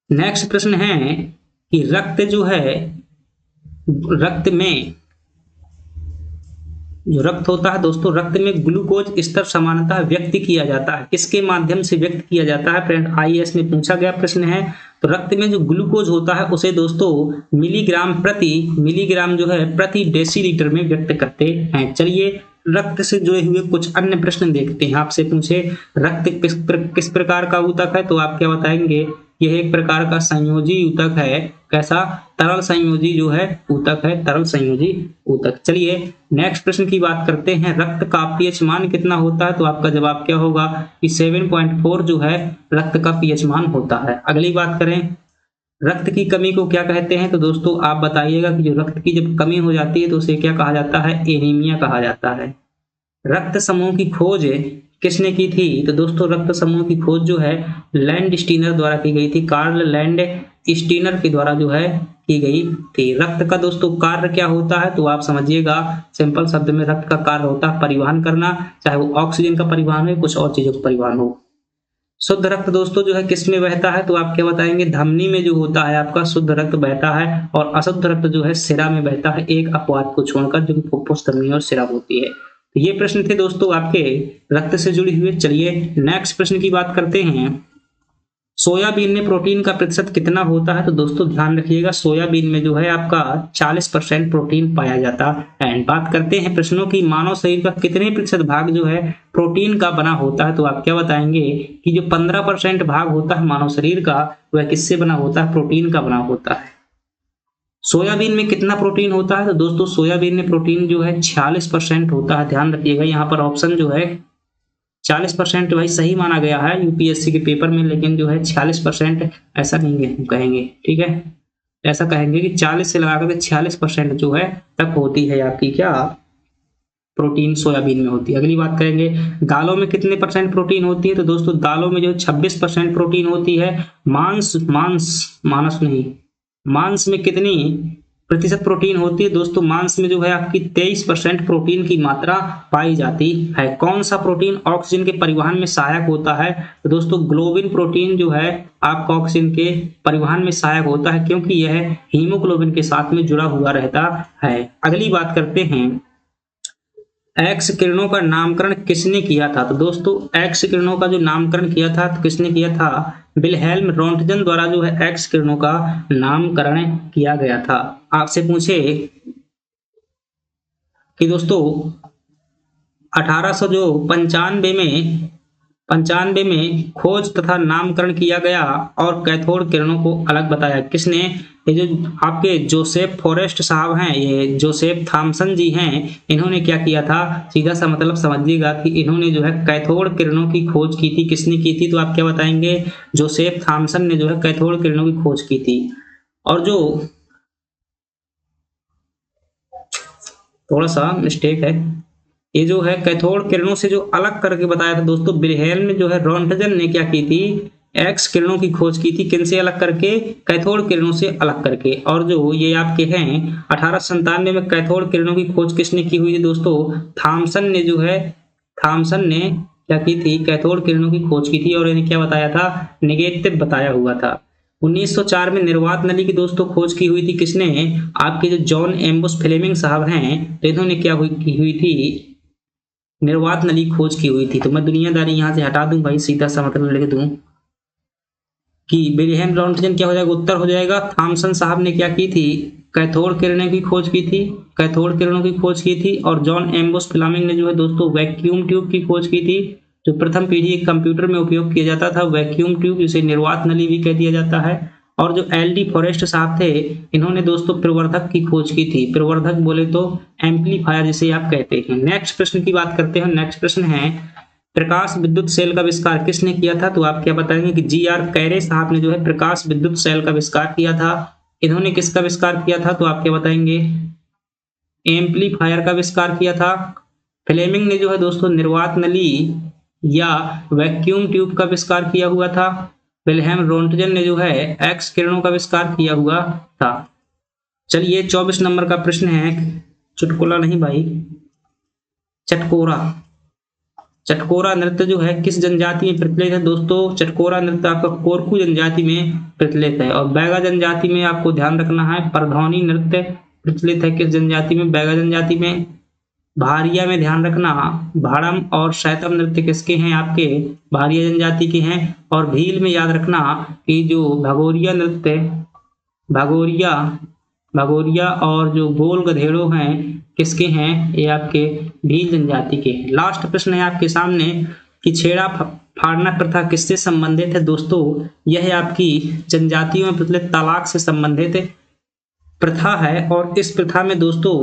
नेक्स्ट प्रश्न है कि रक्त जो है, रक्त में जो रक्त होता है दोस्तों, रक्त में ग्लूकोज स्तर सामान्यतः व्यक्त किया जाता है, किसके माध्यम से व्यक्त किया जाता है फ्रेंड, IAS में पूछा गया प्रश्न है। तो रक्त में जो ग्लूकोज होता है उसे दोस्तों मिलीग्राम जो है प्रति डेसीलीटर में व्यक्त करते हैं। चलिए रक्त से जुड़े हुए कुछ अन्य प्रश्न देखते हैं। आपसे पूछे रक्त किस प्रकार का ऊतक है, तो आप क्या बताएंगे, यह एक प्रकार का संयोजी ऊतक है। कैसा, तरल संयोजी जो है ऊतक है, तरल संयोजी ऊतक। चलिए नेक्स्ट प्रश्न की बात करते हैं। रक्त का pH मान कितना होता है, तो आपका जवाब क्या होगा कि 7.4 जो है रक्त का pH मान होता है। अगली बात करें, रक्त की कमी को क्या कहते हैं, तो दोस्तों आप बताइएगा कि जो रक्त की जब कमी हो जाती है तो उसे क्या कहा जाता है, एनीमिया कहा जाता है। रक्त समूह की खोज किसने की थी, तो दोस्तों रक्त समूह की खोज जो है लैंड स्टीनर द्वारा की गई थी, कार्ल लैंड स्टीनर के द्वारा जो है की गई थी। रक्त का दोस्तों कार्य क्या होता है, तो आप समझिएगा सिंपल शब्द में रक्त का कार्य होता है परिवहन करना, चाहे वो ऑक्सीजन का परिवहन हो, कुछ और चीजों का परिवहन हो। शुद्ध रक्त दोस्तों जो है किस में बहता है, तो आप क्या बताएंगे, धमनी में जो होता है आपका शुद्ध रक्त बहता है, और अशुद्ध रक्त जो है सिरा में बहता है, एक अपवाद को छोड़कर, जो कि फुफ्फुस, धमनी और सिरा होती है। तो ये प्रश्न थे दोस्तों आपके रक्त से जुड़े हुए। चलिए नेक्स्ट प्रश्न की बात करते हैं। सोयाबीन में प्रोटीन का प्रतिशत कितना होता है, तो दोस्तों ध्यान रखिएगा, सोयाबीन में जो है आपका 40% प्रोटीन पाया जाता है। एंड बात करते हैं प्रश्नों की, मानव शरीर का कितने प्रतिशत भाग जो है प्रोटीन का बना होता है, तो आप क्या बताएंगे कि जो 15% भाग होता है मानव शरीर का, वह किससे बना होता है, प्रोटीन का बना होता है। सोयाबीन में कितना प्रोटीन होता है, तो दोस्तों सोयाबीन में प्रोटीन जो है 46% होता है। ध्यान रखिएगा, यहाँ पर ऑप्शन जो है 40% भाई सही माना गया है UPSC के पेपर में, लेकिन जो है 46% ऐसा नहीं है, कहेंगे ठीक है, ऐसा कहेंगे कि 40 से लगा करके 46% जो है तक होती है आपकी क्या प्रोटीन सोयाबीन में होती है। अगली बात करेंगे, दालों में कितने % प्रोटीन होती है, तो दोस्तों दालों में जो 26% प्रोटीन होती है। मांस में कितनी प्रतिशत प्रोटीन होती है, दोस्तों मांस में जो है आपकी 23% प्रोटीन की मात्रा पाई जाती है। कौन सा प्रोटीन ऑक्सीजन के परिवहन में सहायक होता है, तो दोस्तों ग्लोबिन प्रोटीन जो है आपका ऑक्सीजन के परिवहन में सहायक होता है, क्योंकि यह हीमोग्लोबिन के साथ में जुड़ा हुआ रहता है। अगली बात करते हैं, एक्स किरणों का नामकरण किसने किया था, तो दोस्तों एक्स किरणों का जो नामकरण किया था तो किसने किया था, विल्हेल्म रोंटगन द्वारा जो है एक्स किरणों का नामकरण किया गया था। आपसे पूछे कि दोस्तों 1895 में खोज तथा नामकरण किया गया और कैथोड किरणों को अलग बताया किसने, ये जो आपके जोसेफ फॉरेस्ट साहब हैं, ये जोसेफ थॉमसन जी हैं, इन्होंने क्या किया था, सीधा सा मतलब समझिएगा कि इन्होंने जो है कैथोड किरणों की खोज की थी। किसने की थी, तो आप क्या बताएंगे, जोसेफ थॉमसन ने जो है कैथोड किरणों की खोज की थी। और जो थोड़ा सा मिस्टेक है। ये जो है कैथोड किरणों से जो अलग करके बताया था दोस्तों, विल्हेल्म जो है रोंटगन ने क्या की थी, एक्स किरणों की खोज की थी। किन से अलग करके, कैथोड किरणों से अलग करके। और जो ये आपके हैं 1897 में कैथोड किरणों की खोज किसने की हुई थी दोस्तों, थॉमसन ने जो है, थॉमसन ने क्या की थी, कैथोड किरणों की खोज की थी। और इन्हें क्या बताया था, नेगेटिव बताया हुआ था। 1904 में निर्वात नली की दोस्तों खोज की हुई थी किसने, आपके जो जॉन एम्बुस फ्लेमिंग साहब हैं, तो इन्होंने क्या की हुई थी, निर्वात नली खोज की हुई थी। तो मैं दुनियादारी यहां से हटा दूं भाई, सीधा सा मतलब लिख दूं कि विल्हेम रॉन्टजन क्या हो जाएगा, उत्तर हो जाएगा। थॉमसन साहब ने क्या की थी, कैथोड किरणें की खोज की थी, कैथोड किरणों की खोज की थी। और जॉन एम्बोस फ्लेमिंग ने जो है दोस्तों वैक्यूम ट्यूब की खोज की थी। जो प्रथम पीढ़ी के कंप्यूटर में उपयोग किया जाता था वैक्यूम ट्यूब, जिसे निर्वात नली भी कह दिया जाता है। और जो एल डी फॉरेस्ट साहब थे, इन्होंने दोस्तों प्रवर्धक की खोज की थी। प्रवर्धक बोले तो एम्पलीफायर जिसे आप कहते हैं। नेक्स्ट प्रश्न की बात करते हैं। नेक्स्ट प्रश्न है, प्रकाश विद्युत सेल का आविष्कार किसने किया था, तो आप क्या बताएंगे कि जी आर कैरे साहब ने जो है प्रकाश विद्युत सेल का आविष्कार किया था। इन्होंने किसका आविष्कार किया था, तो आप क्या बताएंगे, एम्पलीफायर का आविष्कार किया था। फ्लेमिंग ने जो है दोस्तों निर्वात नली या वैक्यूम ट्यूब का आविष्कार किया हुआ था। विल्हेम रोंटगन ने जो है एक्स किरणों का आविष्कार किया हुआ था। चलिए 24 नंबर का प्रश्न है, चुटकुला नहीं भाई, चटकोरा। चटकोरा नृत्य जो है किस जनजाति में प्रचलित है दोस्तों, चटकोरा नृत्य आपका कोरकू जनजाति में प्रचलित है। और बैगा जनजाति में आपको ध्यान रखना है, परधौनी नृत्य प्रचलित है किस जनजाति में, बैगा जनजाति में। भारिया में ध्यान रखना, भाड़म और शैतम नृत्य किसके हैं, आपके भारिया जनजाति के हैं। और भील में याद रखना कि जो भगोरिया नृत्य, भगोरिया, भगोरिया और जो गोल गधेड़ो हैं किसके हैं, ये आपके भील जनजाति के हैं। लास्ट प्रश्न है आपके सामने कि छेड़ा फाड़ना प्रथा किससे संबंधित है दोस्तों, यह है आपकी जनजातियों में प्रचलित तलाक से संबंधित प्रथा है। और इस प्रथा में दोस्तों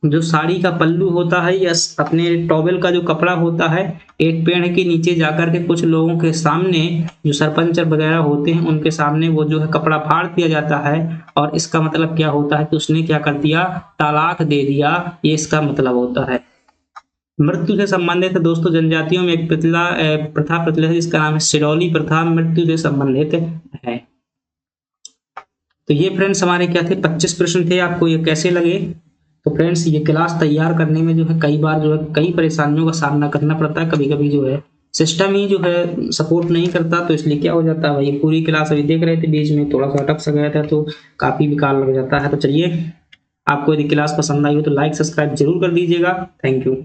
जो साड़ी का पल्लू होता है या अपने टॉवेल का जो कपड़ा होता है, एक पेड़ के नीचे जाकर के कुछ लोगों के सामने, जो सरपंच वगैरह होते हैं उनके सामने वो जो है कपड़ा फाड़ दिया जाता है। और इसका मतलब क्या होता है कि उसने क्या कर दिया, तलाक दे दिया, ये इसका मतलब होता है। मृत्यु से संबंधित है दोस्तों, जनजातियों में एक प्रथा प्रचलित है जिसका नाम है सिरौली प्रथा, मृत्यु से संबंधित है। तो ये फ्रेंड्स हमारे क्या थे, 25 प्रश्न थे। आपको ये कैसे लगे, तो फ्रेंड्स ये क्लास तैयार करने में जो है कई बार जो है कई परेशानियों का सामना करना पड़ता है। कभी कभी जो है सिस्टम ही जो है सपोर्ट नहीं करता, तो इसलिए क्या हो जाता है भाई, पूरी क्लास अभी देख रहे थे, बीच में थोड़ा सा अटक सा गया था तो काफी बेकार लग जाता है। तो चलिए, आपको यदि क्लास पसंद आई हो तो लाइक सब्सक्राइब जरूर कर दीजिएगा। Thank you.